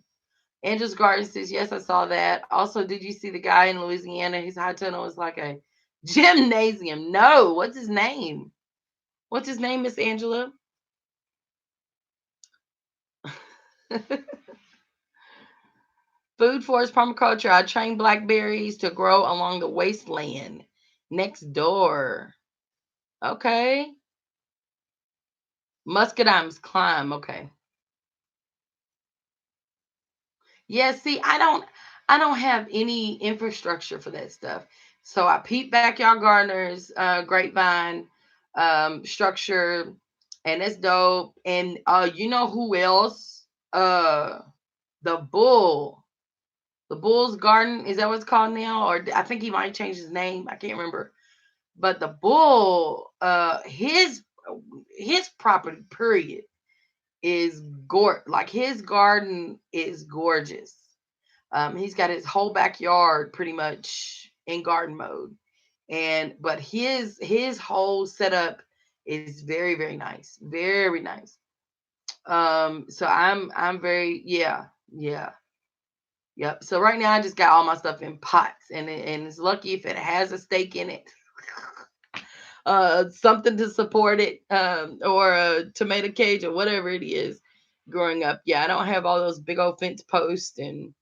Angel's Garden says, yes, I saw that. Also, did you see the guy in Louisiana? His high tunnel was like a gymnasium. No, what's his name? What's his name, Miss Angela? Food forest permaculture. I train blackberries to grow along the wasteland next door. Okay. Muscadines climb. Okay. Yeah, see, I don't have any infrastructure for that stuff. So I peep backyard gardeners, grapevine, structure, and it's dope. And you know who else? The bull. The Bull's Garden, is that what it's called now? Or I think he might change his name. I can't remember. But the bull, his property, period, is like his garden is gorgeous. He's got his whole backyard pretty much in garden mode, and but his whole setup is very very nice, very nice. So I'm very, yeah, yep. So right now I just got all my stuff in pots, and it's lucky if it has a stake in it, something to support it, or a tomato cage or whatever it is. Growing up, yeah, I don't have all those big old fence posts and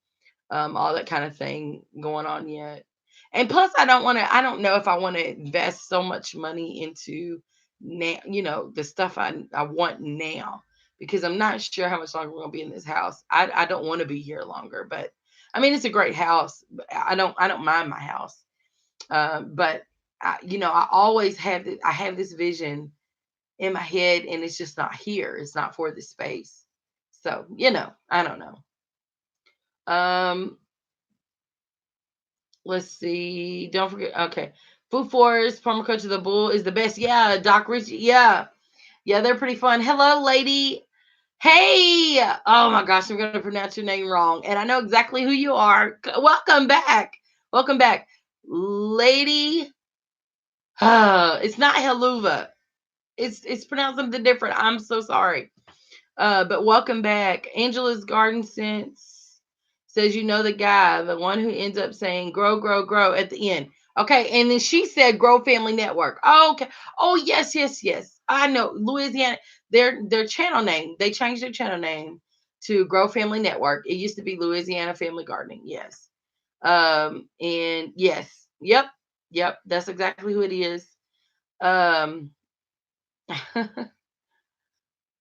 all that kind of thing going on yet. And plus, I don't know if I want to invest so much money into now, the stuff I want now, because I'm not sure how much longer we're going to be in this house. I don't want to be here longer, but I mean, it's a great house. I don't mind my house. But I always I have this vision in my head, and it's just not here. It's not for this space. So, I don't know. Um, Let's see. Don't forget. Okay. Food Forest, Permaculture the Bull is the best. Yeah, Doc Ritchie. Yeah. Yeah, they're pretty fun. Hello, lady. Hey. Oh my gosh, I'm going to pronounce your name wrong. And I know exactly who you are. Welcome back. Welcome back. Lady. It's not Heluva. It's pronounced something different. I'm so sorry. But welcome back. Angela's Garden Sense says, you know the guy, the one who ends up saying grow, grow, grow at the end. Okay, and then she said Grow Family Network. Oh, okay. Oh, yes, yes, yes. I know. Louisiana, their channel name, they changed their channel name to Grow Family Network. It used to be Louisiana Family Gardening. Yes. And yes. Yep. Yep. That's exactly who it is. Um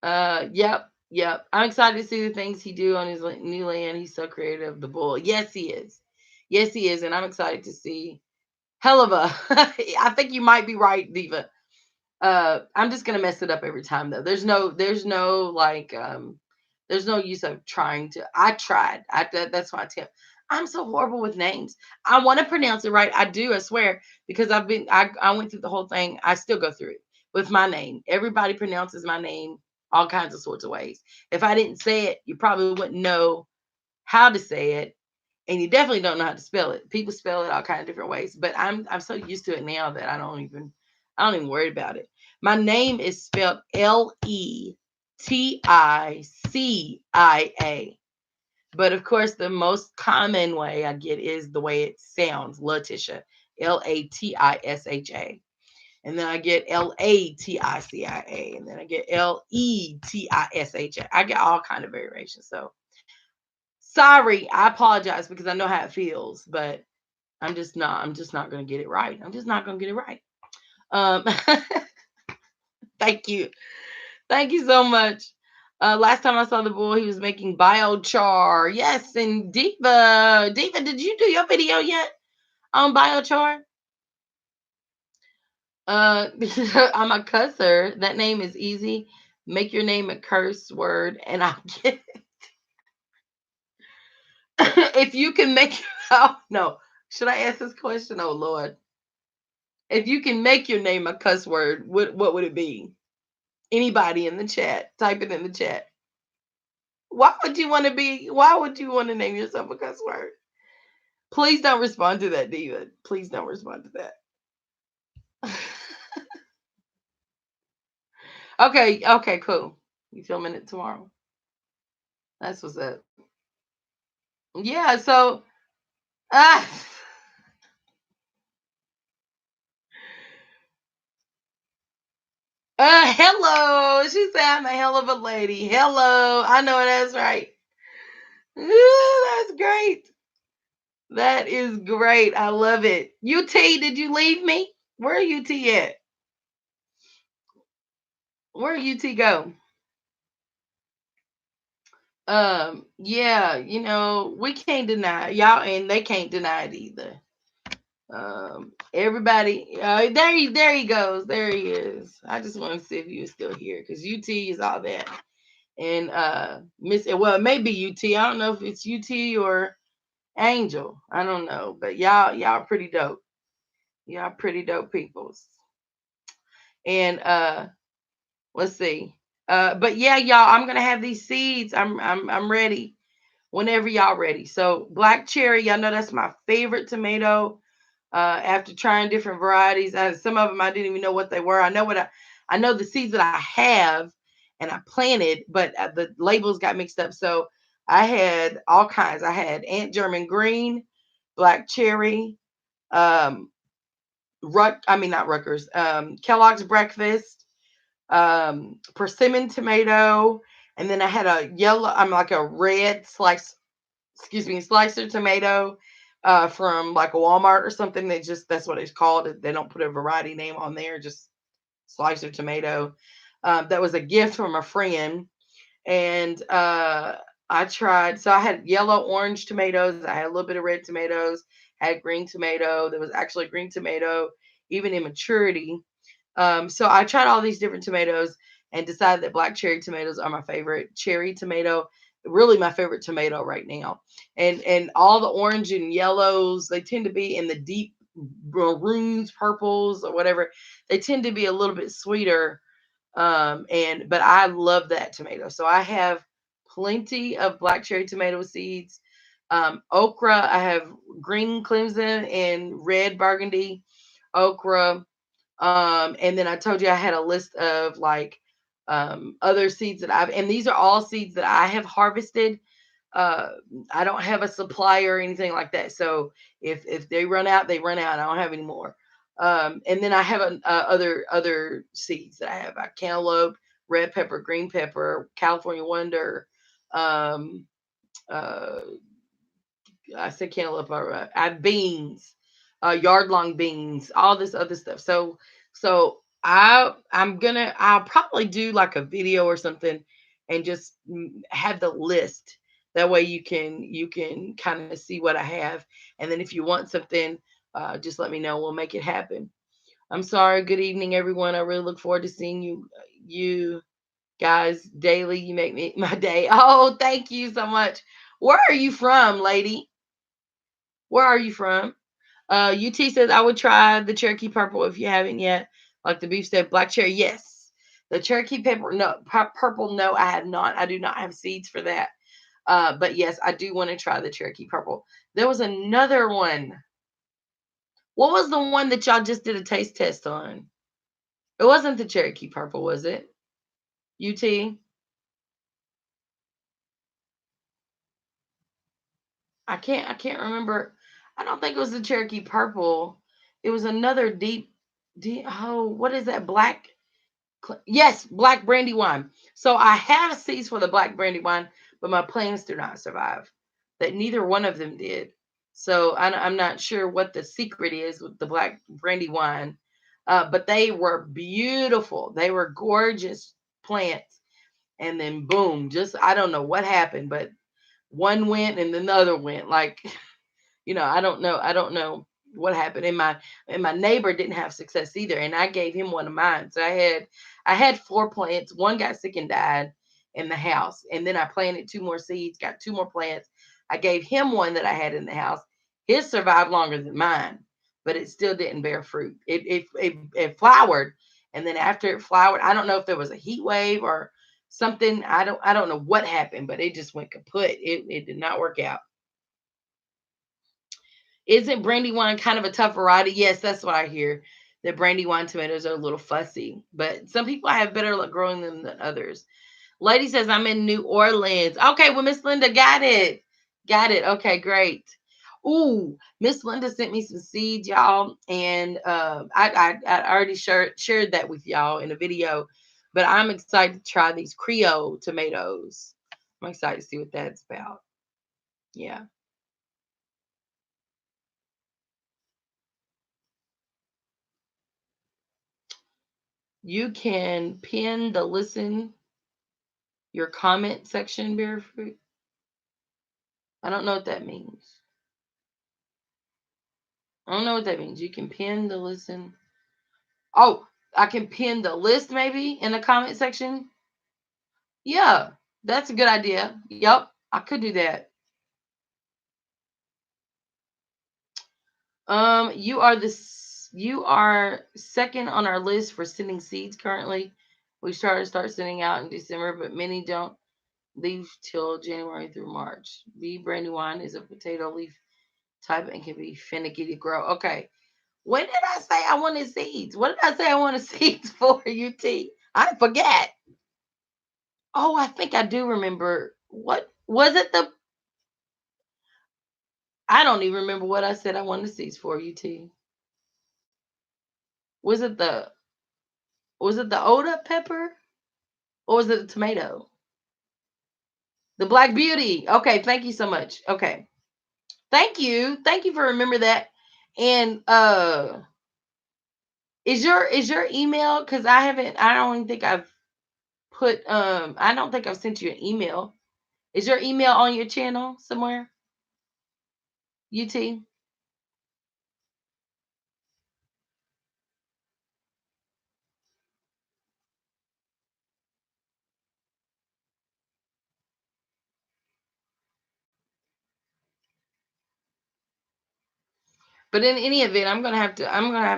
yep, yep. I'm excited to see the things he do on his new land. He's so creative. The bull. Yes, he is. Yes, he is, and I'm excited to see. Hell of a. I think you might be right, Diva. I'm just gonna mess it up every time though. There's no use of trying to. I tried. That's my tip. I'm so horrible with names. I want to pronounce it right. I do, I swear, because I went through the whole thing. I still go through it with my name. Everybody pronounces my name all kinds of sorts of ways. If I didn't say it, you probably wouldn't know how to say it, and you definitely don't know how to spell it. People spell it all kind of different ways, but I'm so used to it now that I don't even worry about it. My name is spelled Leticia. But of course, the most common way I get is the way it sounds, Letitia, Latisha. And then I get Latica, and then I get Letisha. I get all kind of variations. So sorry, I apologize because I know how it feels, but I'm just not gonna get it right. I'm just not gonna get it right. Um thank you. Thank you so much. Last time I saw the boy, he was making biochar. Yes, and Diva, did you do your video yet on biochar? I'm a cusser. That name is easy. Make your name a curse word, and I'll get if you can make. Oh no, should I ask this question? Oh Lord, if you can make your name a cuss word, what would it be? Anybody in the chat, type it in the chat. Why would you want to be? Why would you want to name yourself a cuss word? Please don't respond to that, Diva. Please don't respond to that. Okay, okay, cool. You filming it tomorrow? That's what's up. Yeah, so uh, hello. She said I'm a hell of a lady. Hello. I know that's right. Ooh, that's great. That is great. I love it. UT, did you leave me? Where UT at? Where UT go? Yeah, we can't deny y'all, and they can't deny it either. Everybody, there he goes. There he is. I just want to see if you are still here because UT is all that. And Miss, well, it may be UT. I don't know if it's UT or Angel. I don't know, but y'all pretty dope. Y'all pretty dope peoples. And let's see. But yeah, y'all, I'm gonna have these seeds. I'm ready whenever y'all ready. So black cherry, y'all know that's my favorite tomato. After trying different varieties, some of them I didn't even know what they were. I know the seeds that I have and I planted, but the labels got mixed up. So I had all kinds. I had Aunt German green, black cherry, um, I mean not Rutgers, Kellogg's breakfast, persimmon tomato, and then I had a yellow. I'm like a red slicer tomato from like a Walmart or something. That's what it's called. They don't put a variety name on there, just slicer tomato. That was a gift from a friend. And I tried, so I had yellow, orange tomatoes. I had a little bit of red tomatoes, had green tomato. There was actually a green tomato, even in maturity. So I tried all these different tomatoes and decided that black cherry tomatoes are my favorite. Cherry tomato, really my favorite tomato right now. And all the orange and yellows, they tend to be in the deep maroons, purples, or whatever. They tend to be a little bit sweeter. And but I love that tomato. So I have plenty of black cherry tomato seeds. Okra, I have green Clemson and red burgundy okra. And then I told you I had a list of like other seeds and these are all seeds that I have harvested. Uh, I don't have a supplier or anything like that. So if they run out, they run out. I don't have any more. And then I have other seeds that I have: cantaloupe, red pepper, green pepper, California Wonder. Um, uh, I said cantaloupe. I have beans, yard long beans, all this other stuff. So I'll probably do like a video or something, and just have the list. That way you can kind of see what I have, and then if you want something, just let me know. We'll make it happen. I'm sorry. Good evening, everyone. I really look forward to seeing you guys daily. You make me my day. Oh, thank you so much. Where are you from, lady? Where are you from? UT says I would try the Cherokee purple if you haven't yet. Like the beef steak, black cherry, yes. The Cherokee pepper, no, purple, no, I have not. I do not have seeds for that. But yes, I do want to try the Cherokee purple. There was another one. What was the one that y'all just did a taste test on? It wasn't the Cherokee purple, was it? UT? I can't remember. I don't think it was the Cherokee purple. It was another deep, oh, what is that? Yes, black brandy wine. So I have seeds for the black brandy wine, but my plants do not survive. That neither one of them did. So I'm not sure what the secret is with the black brandy wine, but they were beautiful. They were gorgeous plants, and then boom, just I don't know what happened, but one went and then the other went. Like I don't know what happened. And my neighbor didn't have success either, and I gave him one of mine. So I had four plants. One got sick and died in the house, and then I planted two more seeds, got two more plants. I gave him one that I had in the house. His survived longer than mine, but it still didn't bear fruit. It flowered, and then after it flowered, I don't know if there was a heat wave or something. I don't know what happened, but it just went kaput. It did not work out. Isn't Brandywine kind of a tough variety? Yes, that's what I hear. That Brandywine tomatoes are a little fussy, but some people have better luck growing them than others. Lady says I'm in New Orleans. Okay, well, Miss Linda got it. Got it. Okay, great. Ooh, Miss Linda sent me some seeds, y'all, and I already shared that with y'all in a video, but I'm excited to try these Creole tomatoes. I'm excited to see what that's about. Yeah. You can pin the listen your comment section, Barefoot. I don't know what that means. I don't know what that means. You can pin the listen. Oh, I can pin the list maybe in the comment section. Yeah, that's a good idea. Yep, I could do that. You are second on our list for sending seeds currently. We start sending out in December, but many don't leave till January through March. Bee brandywine is a potato leaf type and can be finicky to grow. Okay. When did I say I wanted seeds? What did I say I wanted seeds for, UT? I forget. Oh, I think I do remember. What was it? I don't even remember what I said I wanted seeds for, UT. Was it the Oda pepper or was it the tomato? The Black Beauty. Okay, thank you so much. Okay. Thank you. Thank you for remember that. And is your email, cuz I don't think I've sent you an email. Is your email on your channel somewhere? UT? But in any event, I'm gonna have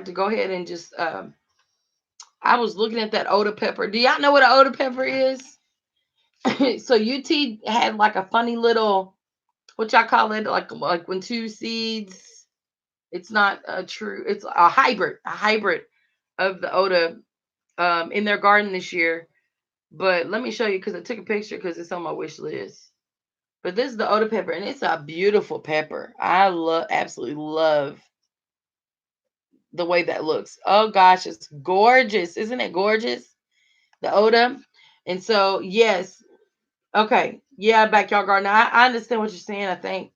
to go ahead and just I was looking at that Oda pepper. Do y'all know what an Oda pepper is? So UT had like a funny little, what y'all call it, like when two seeds, it's not a true, it's a hybrid of the Oda in their garden this year. But let me show you because I took a picture because it's on my wish list. But this is the Oda pepper, and it's a beautiful pepper. I absolutely love the way that looks. Oh gosh, it's gorgeous. Isn't it gorgeous? The Oda. And so, yes. Okay. Yeah, backyard garden. I understand what you're saying, I think.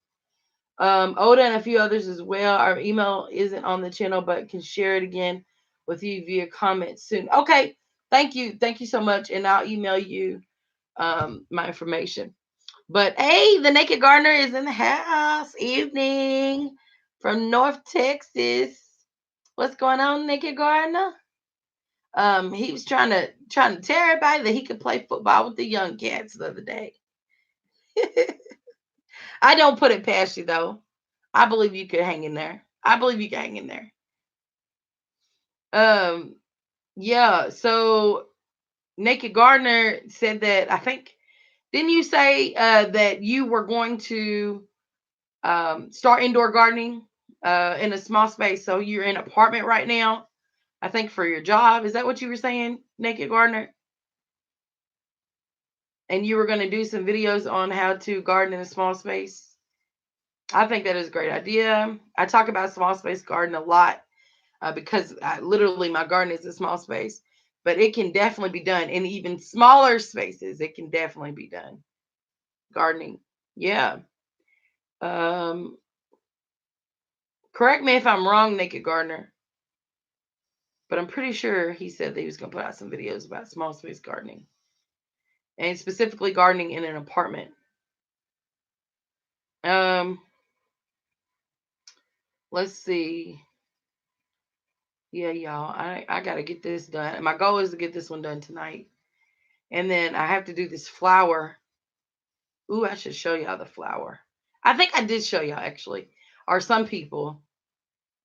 Oda and a few others as well. Our email isn't on the channel, but can share it again with you via comment soon. Okay. Thank you. Thank you so much. And I'll email you my information. But hey, the Naked Gardener is in the house. Evening from North Texas. What's going on, Naked Gardener? He was trying to tell everybody that he could play football with the young cats the other day. I don't put it past you though. I believe you could hang in there. I believe you can hang in there. Um, yeah. So Naked Gardener said that I think didn't you say that you were going to start indoor gardening in a small space? So you're in an apartment right now. I think for your job. Is that what you were saying, Naked Gardener? And you were going to do some videos on how to garden in a small space. I think that is a great idea. I talk about small space garden a lot because literally my garden is a small space, but it can definitely be done in even smaller spaces. It can definitely be done. Gardening. Yeah. Um, correct me if I'm wrong, Naked Gardener, but I'm pretty sure he said that he was going to put out some videos about small space gardening and specifically gardening in an apartment. Um, let's see. Yeah, y'all. I gotta get this done. My goal is to get this one done tonight. And then I have to do this flower. Ooh, I should show y'all the flower. I think I did show y'all actually. Or some people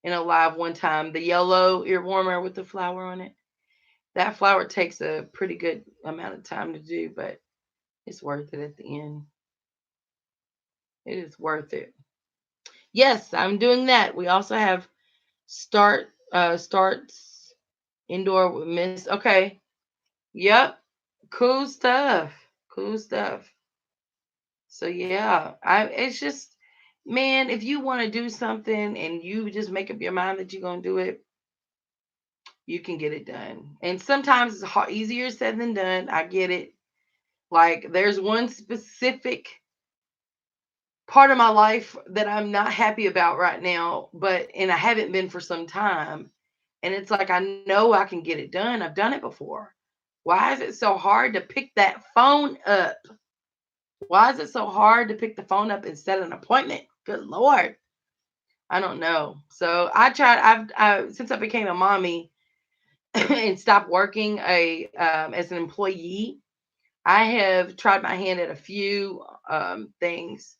in a live one time. The yellow ear warmer with the flower on it. That flower takes a pretty good amount of time to do, but it's worth it at the end. It is worth it. Yes, I'm doing that. We also have starts indoor with Miss. Okay. Yep. Cool stuff. Cool stuff. So yeah, I it's just man, if you want to do something and you just make up your mind that you're gonna do it, you can get it done. And sometimes it's easier said than done. I get it. Like there's one specific part of my life that I'm not happy about right now, but and I haven't been for some time. And it's like I know I can get it done. I've done it before. Why is it so hard to pick that phone up? Why is it so hard to pick the phone up and set an appointment? Good Lord. I don't know. So I tried, since I became a mommy and stopped working as an employee, I have tried my hand at a few things.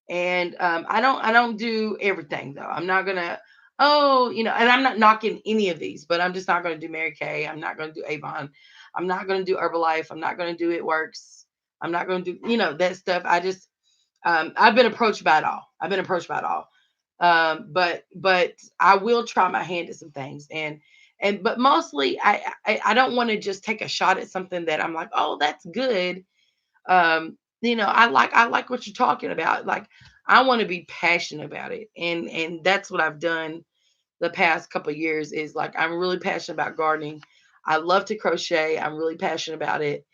And I don't do everything though. I'm not gonna, and I'm not knocking any of these, but I'm just not gonna do Mary Kay. I'm not gonna do Avon. I'm not gonna do Herbalife. I'm not gonna do It Works. I'm not gonna do, that stuff. I've been approached by it all. I've been approached by it all. But I will try my hand at some things, and but mostly I don't want to just take a shot at something that I'm like, oh, that's good. I like what you're talking about. Like I want to be passionate about it, and that's what I've done the past couple of years. Is like I'm really passionate about gardening. I love to crochet. I'm really passionate about it,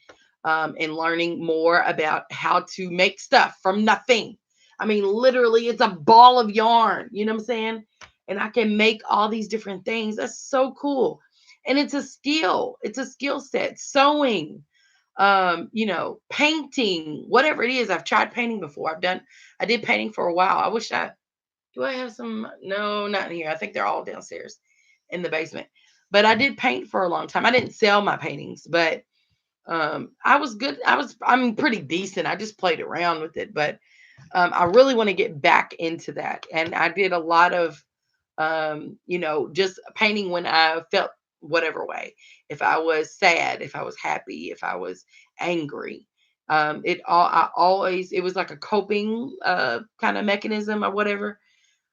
and learning more about how to make stuff from nothing. I mean, literally, it's a ball of yarn. You know what I'm saying? And I can make all these different things. That's so cool. And it's a skill. It's a skill set. Sewing, painting, whatever it is. I've tried painting before. I did painting for a while. Do I have some? No, not in here. I think they're all downstairs in the basement. But I did paint for a long time. I didn't sell my paintings, but I was good. I'm pretty decent. I just played around with it, but I really want to get back into that. And I did a lot of, just painting when I felt whatever way. If I was sad, if I was happy, if I was angry, I always, it was like a coping kind of mechanism or whatever.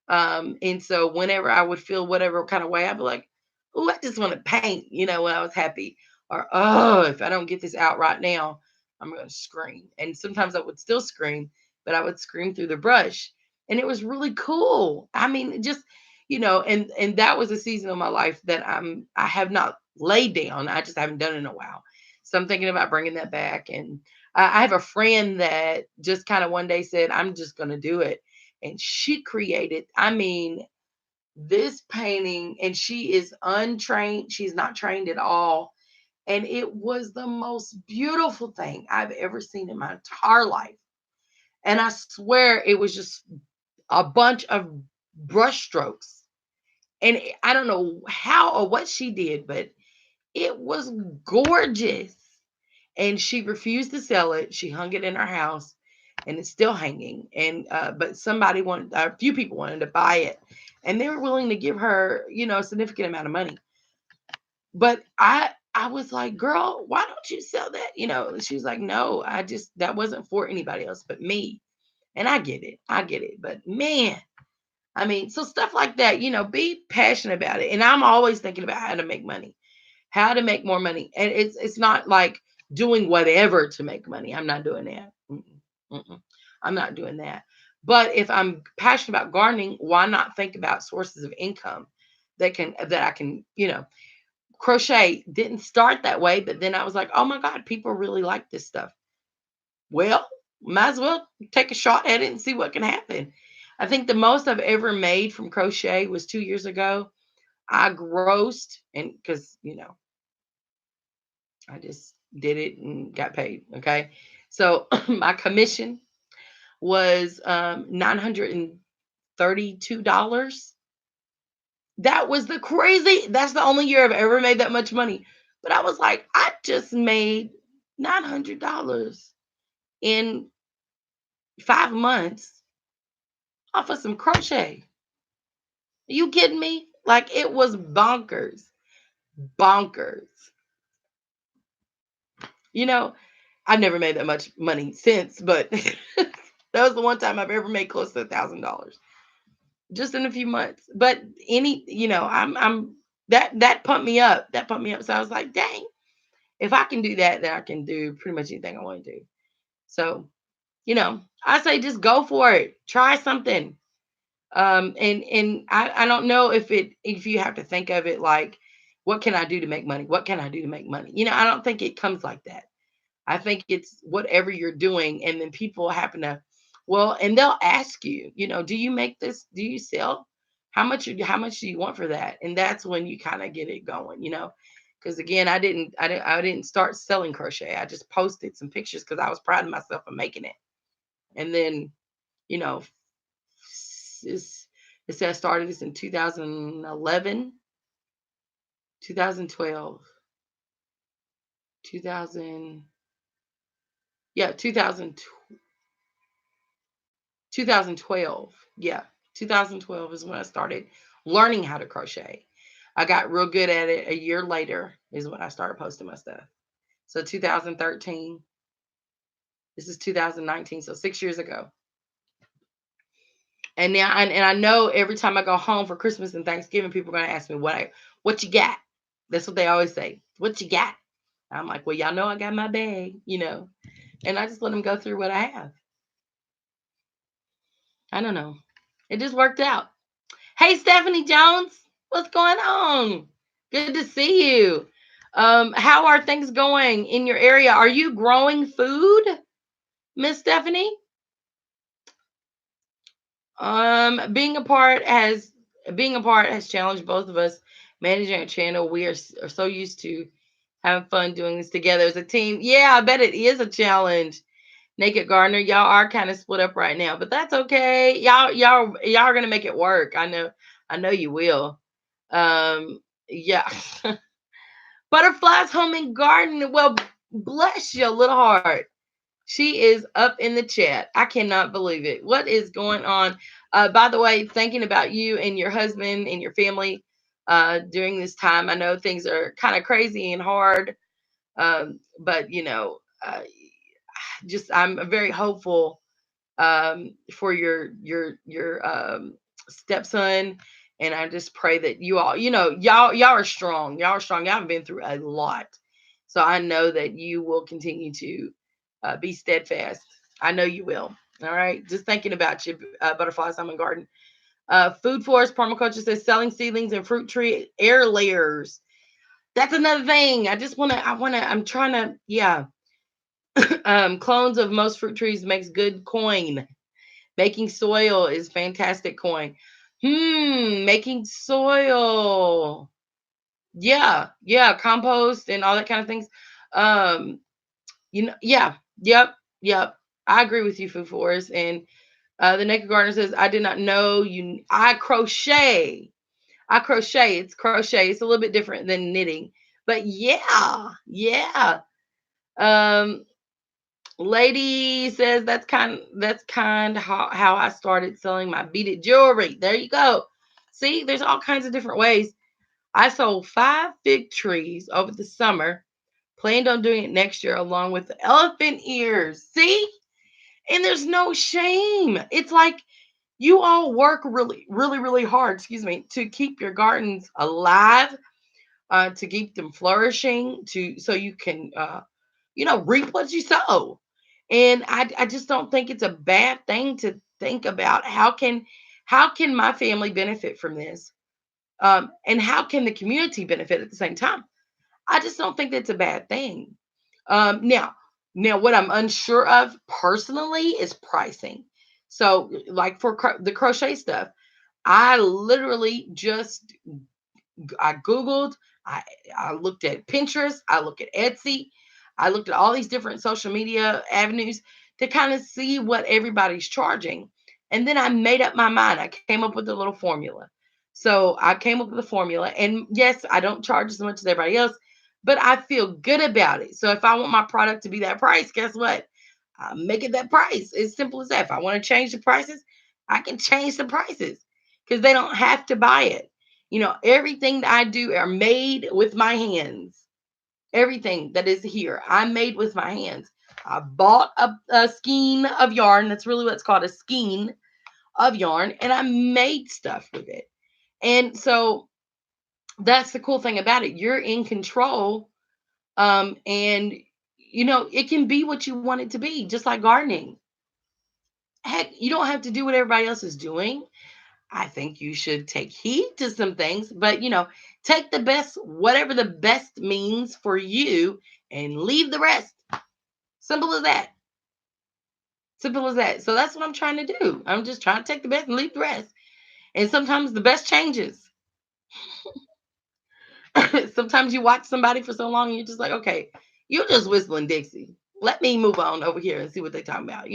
And so whenever I would feel whatever kind of way, I'd be like, oh, I just want to paint, when I was happy. Or, oh, if I don't get this out right now, I'm going to scream. And sometimes I would still scream, but I would scream through the brush. And it was really cool. I mean, just, and that was a season of my life that I have not laid down. I just haven't done it in a while. So I'm thinking about bringing that back. And I have a friend that just kind of one day said, I'm just going to do it, and she created, I mean, this painting, and she is untrained. She's not trained at all. And it was the most beautiful thing I've ever seen in my entire life. And I swear it was just a bunch of brush strokes. And I don't know how or what she did, but it was gorgeous. And she refused to sell it. She hung it in her house. and it's still hanging. And but somebody wanted, a few people wanted to buy it, and they were willing to give her, a significant amount of money. But I was like, girl, why don't you sell that? And she was like, no, I just, that wasn't for anybody else but me. And I get it. I get it. But man, I mean, so stuff like that, be passionate about it. And I'm always thinking about how to make more money. And it's not like doing whatever to make money. I'm not doing that. Mm-mm. I'm not doing that. But if I'm passionate about gardening, why not think about sources of income that I can, crochet didn't start that way, but then I was like, oh my God, people really like this stuff. Well, might as well take a shot at it and see what can happen. I think the most I've ever made from crochet was 2 years ago. I grossed, and because, I just did it and got paid. Okay. So my commission was $932. That was that's the only year I've ever made that much money. But I was like, I just made $900 in 5 months off of some crochet. Are you kidding me? Like, it was bonkers. Bonkers. You know, I've never made that much money since, but that was the one time I've ever made close to $1,000 just in a few months. But I'm that pumped me up. That pumped me up. So I was like, dang, if I can do that, then I can do pretty much anything I want to do. So, I say just go for it. Try something. And I don't know if you have to think of it like, what can I do to make money? What can I do to make money? I don't think it comes like that. I think it's whatever you're doing, and then people happen to, well, and they'll ask you, do you make this? Do you sell? How much do you want for that? And that's when you kind of get it going. Because again, I didn't start selling crochet. I just posted some pictures because I was proud of myself for making it. And then, you know, it's, it says I started this in 2011, 2012, 2000, yeah, 2012. Yeah, 2012 is when I started learning how to crochet. I got real good at it a year later is when I started posting my stuff. So 2013, this is 2019, so 6 years ago. And now, and I know every time I go home for Christmas and Thanksgiving, people are gonna ask me what you got. That's what they always say. What you got? I'm like, well, y'all know I got my bag. And I just let them go through what I have. I don't know. It just worked out. Hey, Stephanie Jones, what's going on? Good to see you. How are things going in your area? Are you growing food, Miss Stephanie? Being apart has challenged both of us. Managing a channel, we are so used to having fun doing this together as a team. Yeah, I bet it is a challenge. Naked Gardener, y'all are kind of split up right now, but that's okay. Y'all are gonna make it work. I know you will. Yeah. Butterflies Home and Garden. Well, bless your little heart. She is up in the chat. I cannot believe it. What is going on? By the way, thinking about you and your husband and your family during this time. I know things are kind of crazy and hard, but just I'm very hopeful for your stepson, and I just pray that y'all are strong. Y'all are strong. Y'all have been through a lot, so I know that you will continue to be steadfast. I know you will. All right. Just thinking about you, Butterfly Summer Garden. Food Forest Permaculture says selling seedlings and fruit tree air layers. That's another thing. I'm trying to, yeah. Clones of most fruit trees makes good coin. Making soil is fantastic coin. Making soil. Yeah, compost and all that kind of things. Um, yeah, yep. I agree with you, Food Forest. And the Naked Gardener says, I did not know you. I crochet. It's crochet. It's a little bit different than knitting, but yeah. Um, Lady says that's kind how I started selling my beaded jewelry. There you go. See, there's all kinds of different ways. I sold 5 fig trees over the summer. Planned on doing it next year along with the elephant ears. See? And there's no shame. It's like you all work really, really, really hard, excuse me, to keep your gardens alive, to keep them flourishing, to so you can reap what you sow. And I just don't think it's a bad thing to think about how can my family benefit from this? And how can the community benefit at the same time? I just don't think that's a bad thing. Now, what I'm unsure of personally is pricing. So, like for the crochet stuff, I literally just I googled, I I looked at Pinterest, I looked at Etsy, I looked at all these different social media avenues to kind of see what everybody's charging. And then I made up my mind. I came up with a little formula. So I came up with a formula. And yes, I don't charge as much as everybody else, but I feel good about it. So if I want my product to be that price, guess what? I make it that price. It's simple as that. If I want to change the prices, I can change the prices because they don't have to buy it. Everything that I do are made with my hands. Everything that is here, I made with my hands. I bought a skein of yarn. That's really what it's called, a skein of yarn, and I made stuff with it. And so that's the cool thing about it. You're in control, and it can be what you want it to be, just like gardening. Heck, you don't have to do what everybody else is doing. I think you should take heed to some things, but take the best, whatever the best means for you, and leave the rest. Simple as that. Simple as that. So that's what I'm trying to do. I'm just trying to take the best and leave the rest. And sometimes the best changes. Sometimes you watch somebody for so long and you're just like, okay, you're just whistling Dixie. Let me move on over here and see what they're talking about.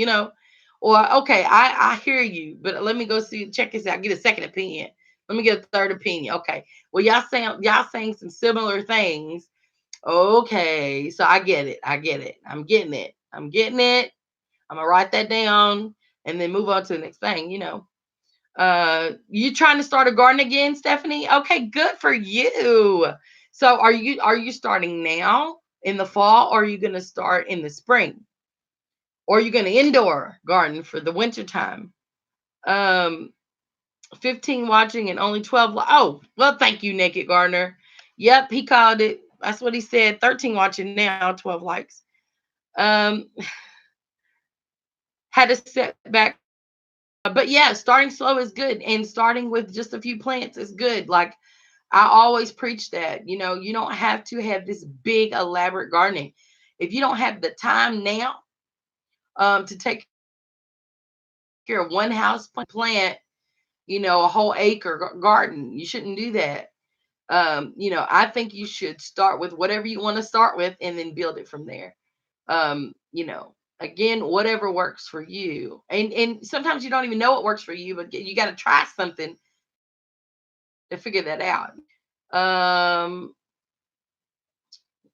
Or okay, I hear you, but let me go see, check this out, get a second opinion. Let me get a third opinion. Okay. Well, y'all saying some similar things. Okay, so I get it. I get it. I'm getting it. I'm getting it. I'm gonna write that down and then move on to the next thing. You trying to start a garden again, Stephanie? Okay, good for you. So are you starting now in the fall, or are you gonna start in the spring? Or are you gonna indoor garden for the winter time? Um 15 watching and only 12 oh, well, thank you, Naked Gardener. Yep, he called it. That's what he said. 13 watching now, 12 likes. Um had a setback. But yeah, starting slow is good, and starting with just a few plants is good. Like I always preach that, you don't have to have this big elaborate gardening. If you don't have the time now, to take care of one house plant, a whole acre garden, you shouldn't do that. I think you should start with whatever you want to start with and then build it from there. Again, whatever works for you. And sometimes you don't even know what works for you, but you got to try something to figure that out. Um,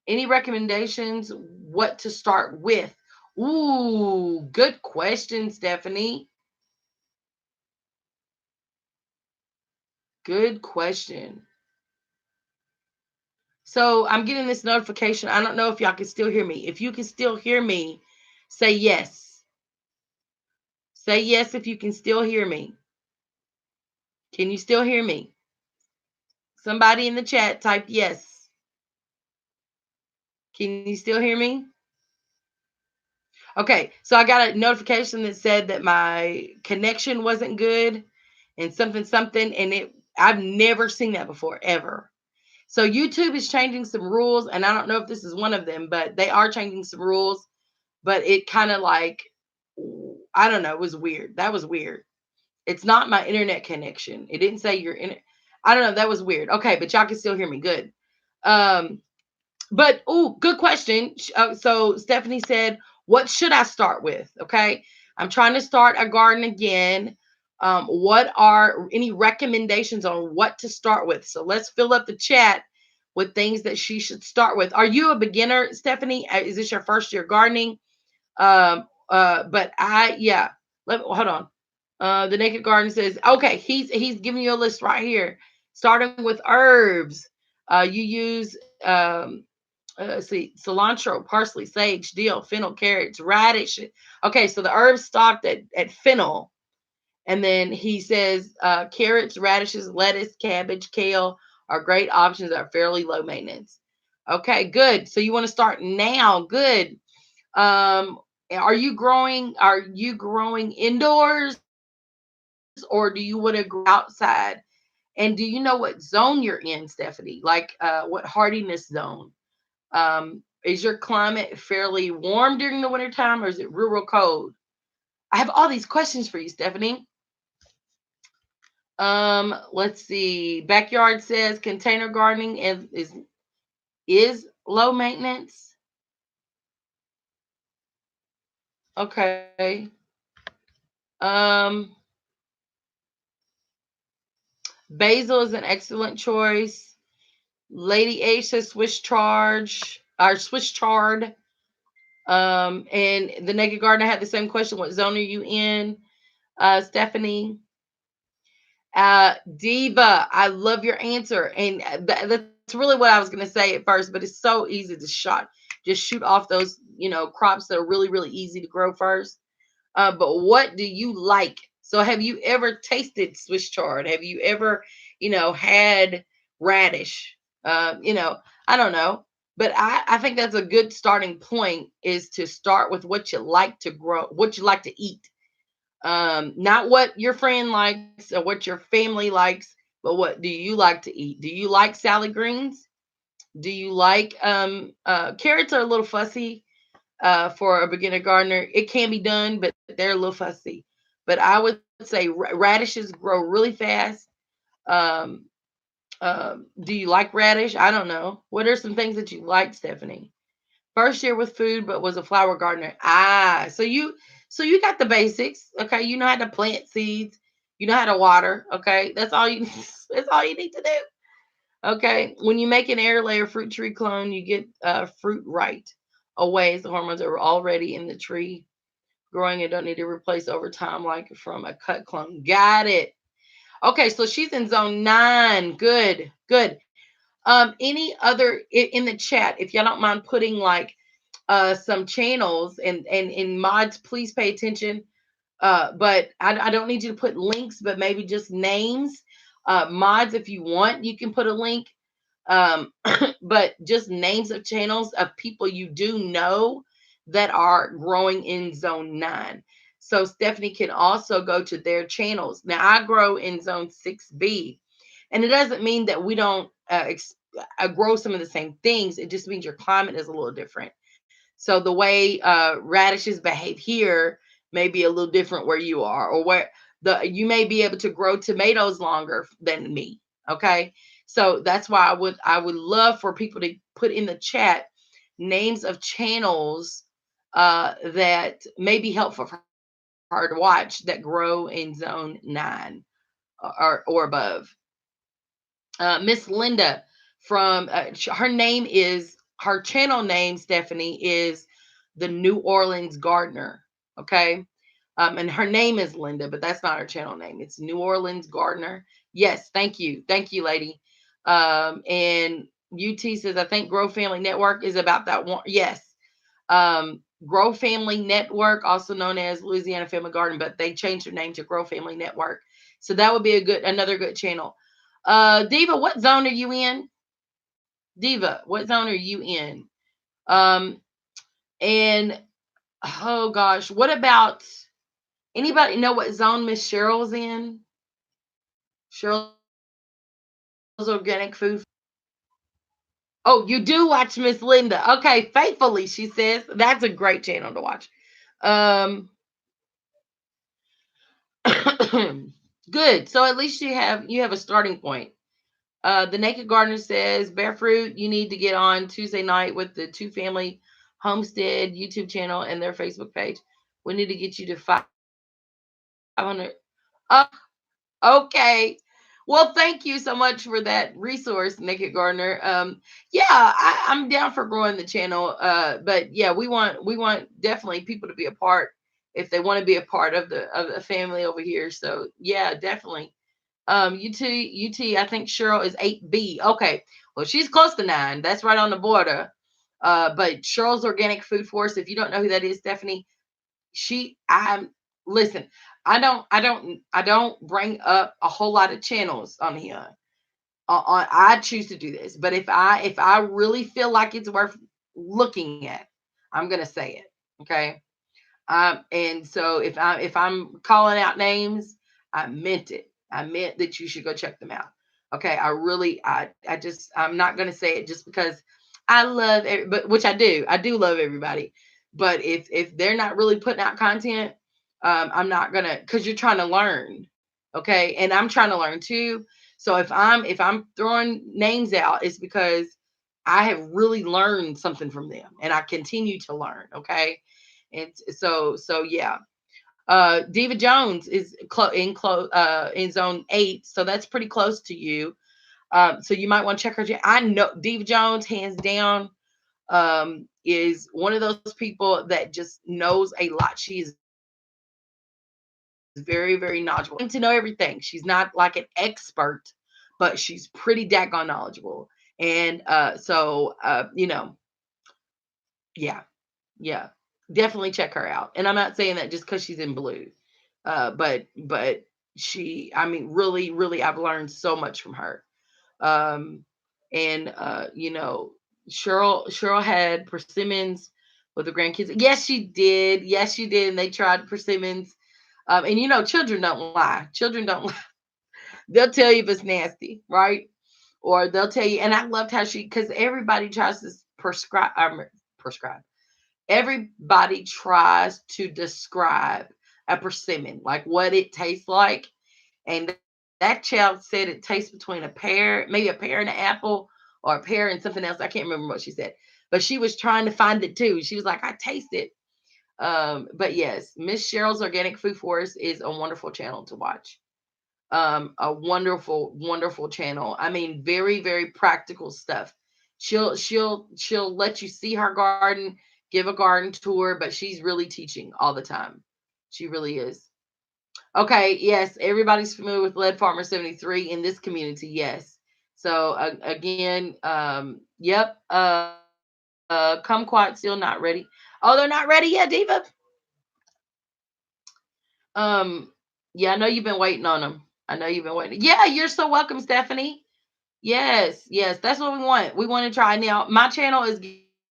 any recommendations what to start with? Ooh, good question, Stephanie. Good question. So I'm getting this notification. I don't know if y'all can still hear me. If you can still hear me, say yes. Say yes if you can still hear me. Can you still hear me? Somebody in the chat type yes. Can you still hear me? Okay, so I got a notification that said that my connection wasn't good and something something, and I've never seen that before ever. So YouTube is changing some rules, and I don't know if this is one of them, but they are changing some rules. But it kind of like, I don't know, it was weird. That was weird. It's not my internet connection. It didn't say your internet. I don't know. That was weird. Okay, but y'all can still hear me. Good. Um, but good question. So Stephanie said, "What should I start with?" Okay, I'm trying to start a garden again. What are any recommendations on what to start with? So let's fill up the chat with things that she should start with. Are you a beginner, Stephanie? Is this your first year gardening? But I yeah. Hold on. The Naked Garden says, okay, he's giving you a list right here, starting with herbs. You use let's see, cilantro, parsley, sage, dill, fennel, carrots, radish. Okay, so the herbs stopped at fennel. And then he says carrots, radishes, lettuce, cabbage, kale are great options that are fairly low maintenance. Okay, good. So you want to start now. Good. Um, are you growing indoors or do you want to grow outside? And do you know what zone you're in, Stephanie? Like what hardiness zone? Is your climate fairly warm during the wintertime or is it real cold? I have all these questions for you, Stephanie. Let's see. Backyard says container gardening is low maintenance. Okay. Um, Basil is an excellent choice. Lady H says Swiss chard. And the Naked Gardener had the same question. What zone are you in, Stephanie? Diva, I love your answer, and that's really what I was going to say at first. But it's so easy to just shoot off those crops that are really really easy to grow first. But what do you like? So have you ever tasted Swiss chard? Have you ever had radish? I don't know, but I think that's a good starting point is to start with what you like to grow, what you like to eat, not what your friend likes or what your family likes, but what do you like to eat? Do you like salad greens? Do you like carrots are a little fussy for a beginner gardener. It can be done, but they're a little fussy. But I would say radishes grow really fast. Um, do you like radish? I don't know. What are some things that you like, Stephanie? First year with food, but was a flower gardener. So you got the basics. Okay, you know how to plant seeds. You know how to water. Okay, that's all you. That's all you need to do. Okay, when you make an air layer fruit tree clone, you get fruit right away. As the hormones are already in the tree growing and don't need to replace over time like from a cut clone. Got it. Okay, so she's in zone 9. Good, good. Any other in the chat, if y'all don't mind putting like some channels and in mods, please pay attention. But I don't need you to put links, but maybe just names. Mods, if you want, you can put a link. But just names of channels of people you do know that are growing in zone 9. So Stephanie can also go to their channels. Now I grow in zone 6B, and it doesn't mean that we don't grow some of the same things. It just means your climate is a little different. So the way radishes behave here may be a little different where you are, or where the you may be able to grow tomatoes longer than me. Okay, so that's why I would love for people to put in the chat names of channels that may be helpful for her to watch that grow in zone 9 or above. Miss Linda from her channel name, Stephanie, is the New Orleans Gardener. Okay. And her name is Linda, but that's not her channel name. It's New Orleans Gardener. Yes, thank you. Thank you, lady. And UT says, I think Grow Family Network is about that one. Yes. Grow Family Network, also known as Louisiana Family Garden, but they changed their name to Grow Family Network. So that would be another good channel. Diva, what zone are you in? Diva, what zone are you in? Um, and oh gosh, what about anybody know what zone Miss Cheryl's in? Cheryl's Organic Food. Oh, you do watch Miss Linda. Okay, faithfully, she says. That's a great channel to watch. Um, good. So at least you have a starting point. The Naked Gardener says, Bear Fruit, you need to get on Tuesday night with the Two Family Homestead YouTube channel and their Facebook page. We need to get you to 500. Oh, okay. Well, thank you so much for that resource, Naked Gardener. Yeah, I'm down for growing the channel. But yeah, we want definitely people to be a part if they want to be a part of the family over here. So yeah, definitely. UT, I think Cheryl is 8B. Okay, well she's close to 9. That's right on the border. But Cheryl's Organic Food Force. If you don't know who that is, Stephanie, I'm listen. I don't bring up a whole lot of channels on here. I choose to do this, but if I really feel like it's worth looking at, I'm gonna say it. Okay. And so if I'm calling out names, I meant it. I meant that you should go check them out. Okay. I'm not gonna say it just because I love but which I do. I do love everybody. But if they're not really putting out content, I'm not gonna because you're trying to learn. Okay. And I'm trying to learn too. So if I'm throwing names out, it's because I have really learned something from them and I continue to learn. Okay. And so yeah. Diva Jones is in zone 8, so that's pretty close to you. So you might want to check her. I know Diva Jones, hands down, is one of those people that just knows a lot. She is very, very knowledgeable. To know everything. She's not like an expert, but she's pretty daggone knowledgeable. And yeah, yeah, definitely check her out. And I'm not saying that just because she's in blue, but I mean, really, really, I've learned so much from her. Um, and Cheryl had persimmons with the grandkids. Yes, she did. Yes, she did. And they tried persimmons. And children don't lie. Children don't lie. They'll tell you if it's nasty, right? Or they'll tell you. And I loved how because everybody tries to prescribe. Everybody tries to describe a persimmon, like what it tastes like. And that child said it tastes between a pear, maybe a pear and an apple, or a pear and something else. I can't remember what she said, but she was trying to find it too. She was like, I taste it. But yes, Miss Cheryl's Organic Food Forest is a wonderful channel to watch. A wonderful, wonderful channel. I mean, very, very practical stuff. She'll let you see her garden, give a garden tour, but she's really teaching all the time. She really is. Okay, yes, everybody's familiar with Lead Farmer 73 in this community. Yes. So again, yep. Kumquat still not ready. Oh, they're not ready yet, Diva. Yeah, I know you've been waiting on them. I know you've been waiting. Yeah, you're so welcome, Stephanie. Yes, yes, that's what we want. We want to try now. My channel is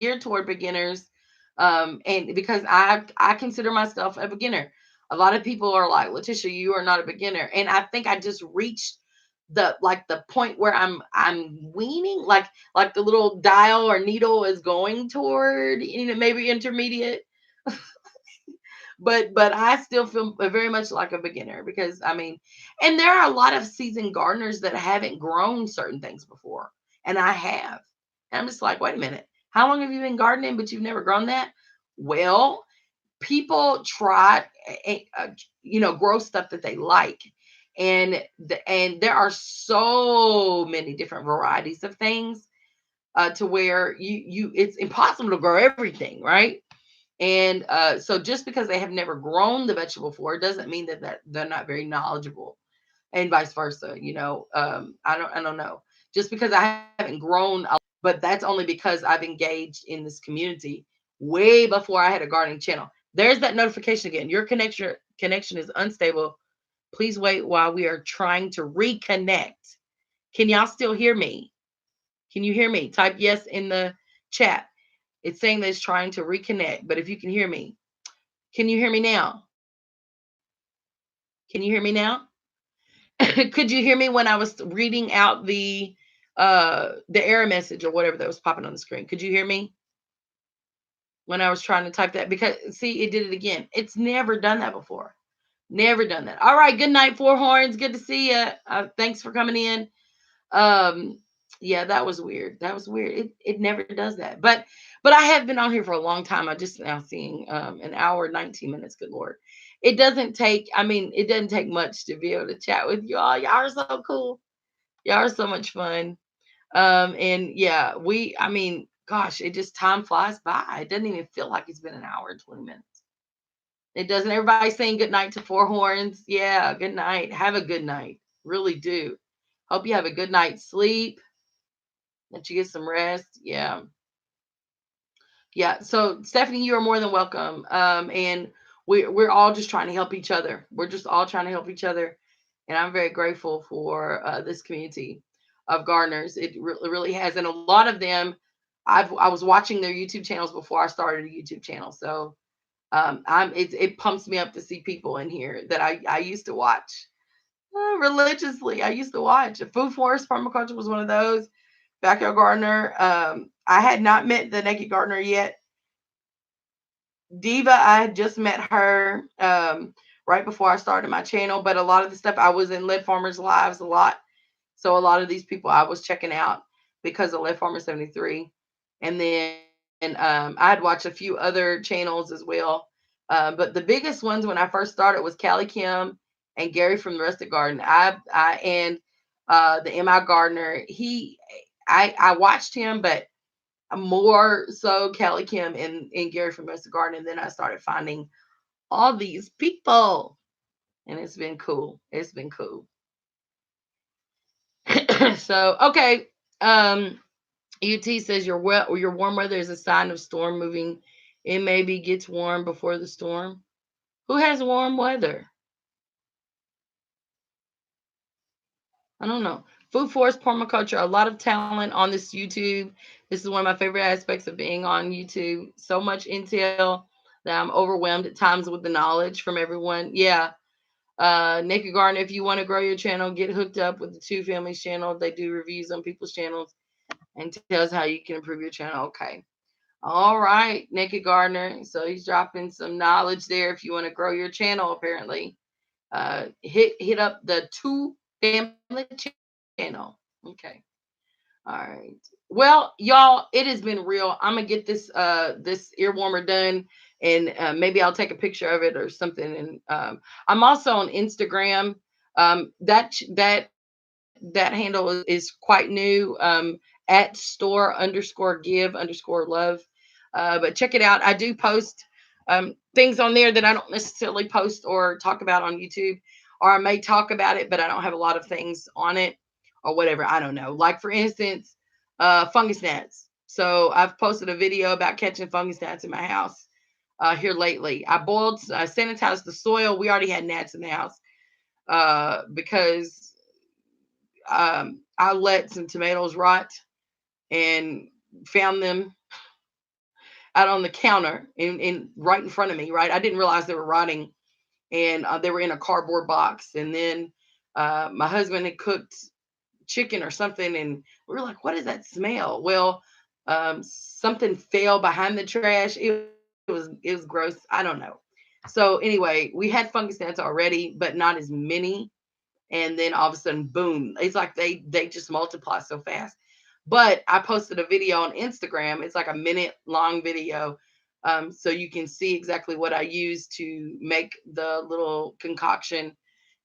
geared toward beginners, and because I consider myself a beginner. A lot of people are like, Letitia, you are not a beginner, and I think I just reached the point where I'm weaning, like the little dial or needle is going toward maybe intermediate. But I still feel very much like a beginner because I mean, and there are a lot of seasoned gardeners that haven't grown certain things before, and I have. And I'm just like, wait a minute, how long have you been gardening, but you've never grown that? Well, people try, grow stuff that they like, and there are so many different varieties of things to where it's impossible to grow everything, right? And so just because they have never grown the vegetable before doesn't mean that they're not very knowledgeable, and vice versa. I don't know. Just because I haven't grown, but that's only because I've engaged in this community way before I had a gardening channel. There's that notification again. Your connection is unstable. Please wait while we are trying to reconnect. Can y'all still hear me? Can you hear me? Type yes in the chat. It's saying that it's trying to reconnect, but if you can hear me, can you hear me now? Can you hear me now? Could you hear me when I was reading out the error message or whatever that was popping on the screen? Could you hear me when I was trying to type that? Because see, it did it again. It's never done that before. Never done that. All right. Good night, Four Horns. Good to see you. Thanks for coming in. Um, yeah, that was weird. That was weird. It never does that. But I have been on here for a long time. I just now seeing an hour 19 minutes. Good lord. it doesn't take, I mean, it doesn't take much to be able to chat with you all. Y'all are so cool. Y'all are so much fun. And yeah, I mean, gosh, it just time flies by. It doesn't even feel like it's been an hour and 20 minutes. It doesn't. Everybody saying good night to Four Horns. Yeah, good night. Have a good night. Really do. Hope you have a good night's sleep, that you get some rest. Yeah. Yeah. So Stephanie, you are more than welcome. And we're all just trying to help each other. We're just all trying to help each other. And I'm very grateful for this community of gardeners. It really has. And a lot of them, I was watching their YouTube channels before I started a YouTube channel. So it pumps me up to see people in here that I used to watch religiously. I used to watch. Food Forest Permaculture was one of those. Backyard Gardener. I had not met the Naked Gardener yet. Diva, I had just met her right before I started my channel, but a lot of the stuff I was in Lead Farmers Lives a lot. So a lot of these people I was checking out because of Lead Farmer 73. And then I had watched a few other channels as well. But the biggest ones when I first started was Callie Kim and Gary from the Rustic Garden. I and the MI Gardener. I watched him, but more so Kelly Kim and Gary from Mr. Garden. And then I started finding all these people. And it's been cool. It's been cool. So okay. UT says your warm weather is a sign of storm moving. It maybe gets warm before the storm. Who has warm weather? I don't know. Food Forest Permaculture, a lot of talent on this YouTube. This is one of my favorite aspects of being on YouTube. So much intel that I'm overwhelmed at times with the knowledge from everyone. Yeah. Naked Garden, if you want to grow your channel, get hooked up with the Two Families channel. They do reviews on people's channels and tells how you can improve your channel. Okay. All right, Naked Gardener. So he's dropping some knowledge there if you want to grow your channel, apparently. Hit up the Two Family channel. Okay. All right. Well, y'all, it has been real. I'm gonna get this ear warmer done, and maybe I'll take a picture of it or something. And I'm also on Instagram. That handle is quite new. At store_give_love. But check it out. I do post things on there that I don't necessarily post or talk about on YouTube, or I may talk about it, but I don't have a lot of things on it or whatever. I don't know. Like for instance, fungus gnats. So I've posted a video about catching fungus gnats in my house here lately. I sanitized the soil. We already had gnats in the house because I let some tomatoes rot and found them out on the counter in right in front of me. Right, I didn't realize they were rotting, and they were in a cardboard box. And then my husband had cooked chicken or something, and we were like, "What is that smell?" Well, something fell behind the trash. It was gross. I don't know. So anyway, we had fungus gnats already, but not as many. And then all of a sudden, boom! It's like they just multiply so fast. But I posted a video on Instagram. It's like a minute long video, so you can see exactly what I use to make the little concoction.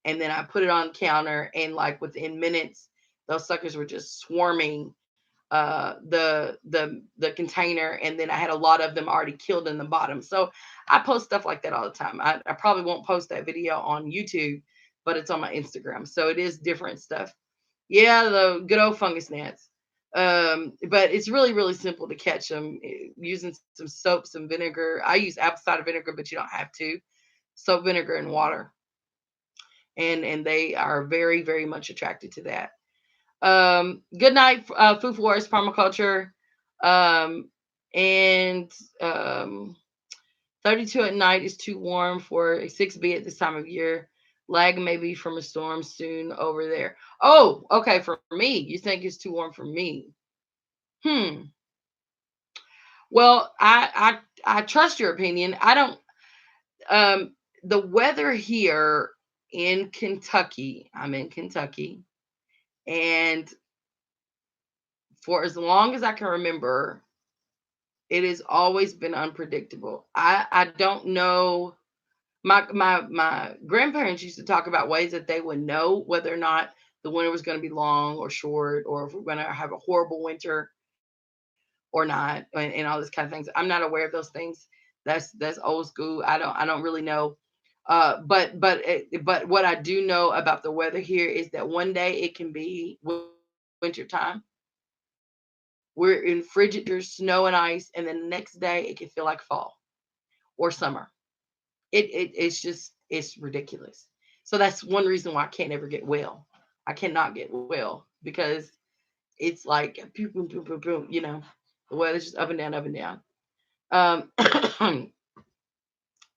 And then I put it on the counter, and like within minutes, those suckers were just swarming the container. And then I had a lot of them already killed in the bottom. So I post stuff like that all the time. I probably won't post that video on YouTube, but it's on my Instagram. So it is different stuff. Yeah, the good old fungus gnats. But it's really, really simple to catch them using some soap, some vinegar. I use apple cider vinegar, but you don't have to. Soap, vinegar, and water. And they are very, very much attracted to that. Good night, Food Forest Permaculture. Um, and 32 at night is too warm for a 6B at this time of year. Lag maybe from a storm soon over there. Oh, okay. For me, you think it's too warm for me? Hmm. Well, I trust your opinion. I don't. The weather here in Kentucky. I'm in Kentucky, and for as long as I can remember, it has always been unpredictable. I don't know. My grandparents used to talk about ways that they would know whether or not the winter was going to be long or short, or if we're going to have a horrible winter or not, and all this kind of things. I'm not aware of those things. That's old school. I don't really know. But what I do know about the weather here is that one day it can be winter time. We're in frigid, there's snow and ice, and then the next day it can feel like fall or summer. It's ridiculous. So that's one reason why I can't ever get well. I cannot get well because it's like boom, boom, boom, boom, boom. The weather's just up and down, up and down. Um,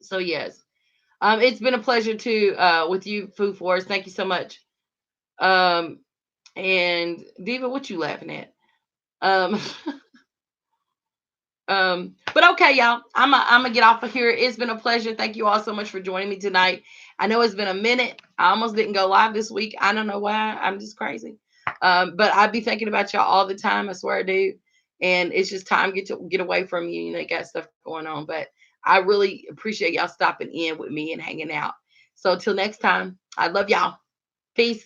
so yes, it's been a pleasure to with you, Food Forest. Thank you so much. Um, and Diva, what you laughing at? Um, but okay, y'all. I'm gonna get off of here. It's been a pleasure. Thank you all so much for joining me tonight. I know it's been a minute. I almost didn't go live this week. I don't know why. I'm just crazy. But I be thinking about y'all all the time. I swear I do. And it's just time get away from you. You got stuff going on. But I really appreciate y'all stopping in with me and hanging out. So till next time, I love y'all. Peace.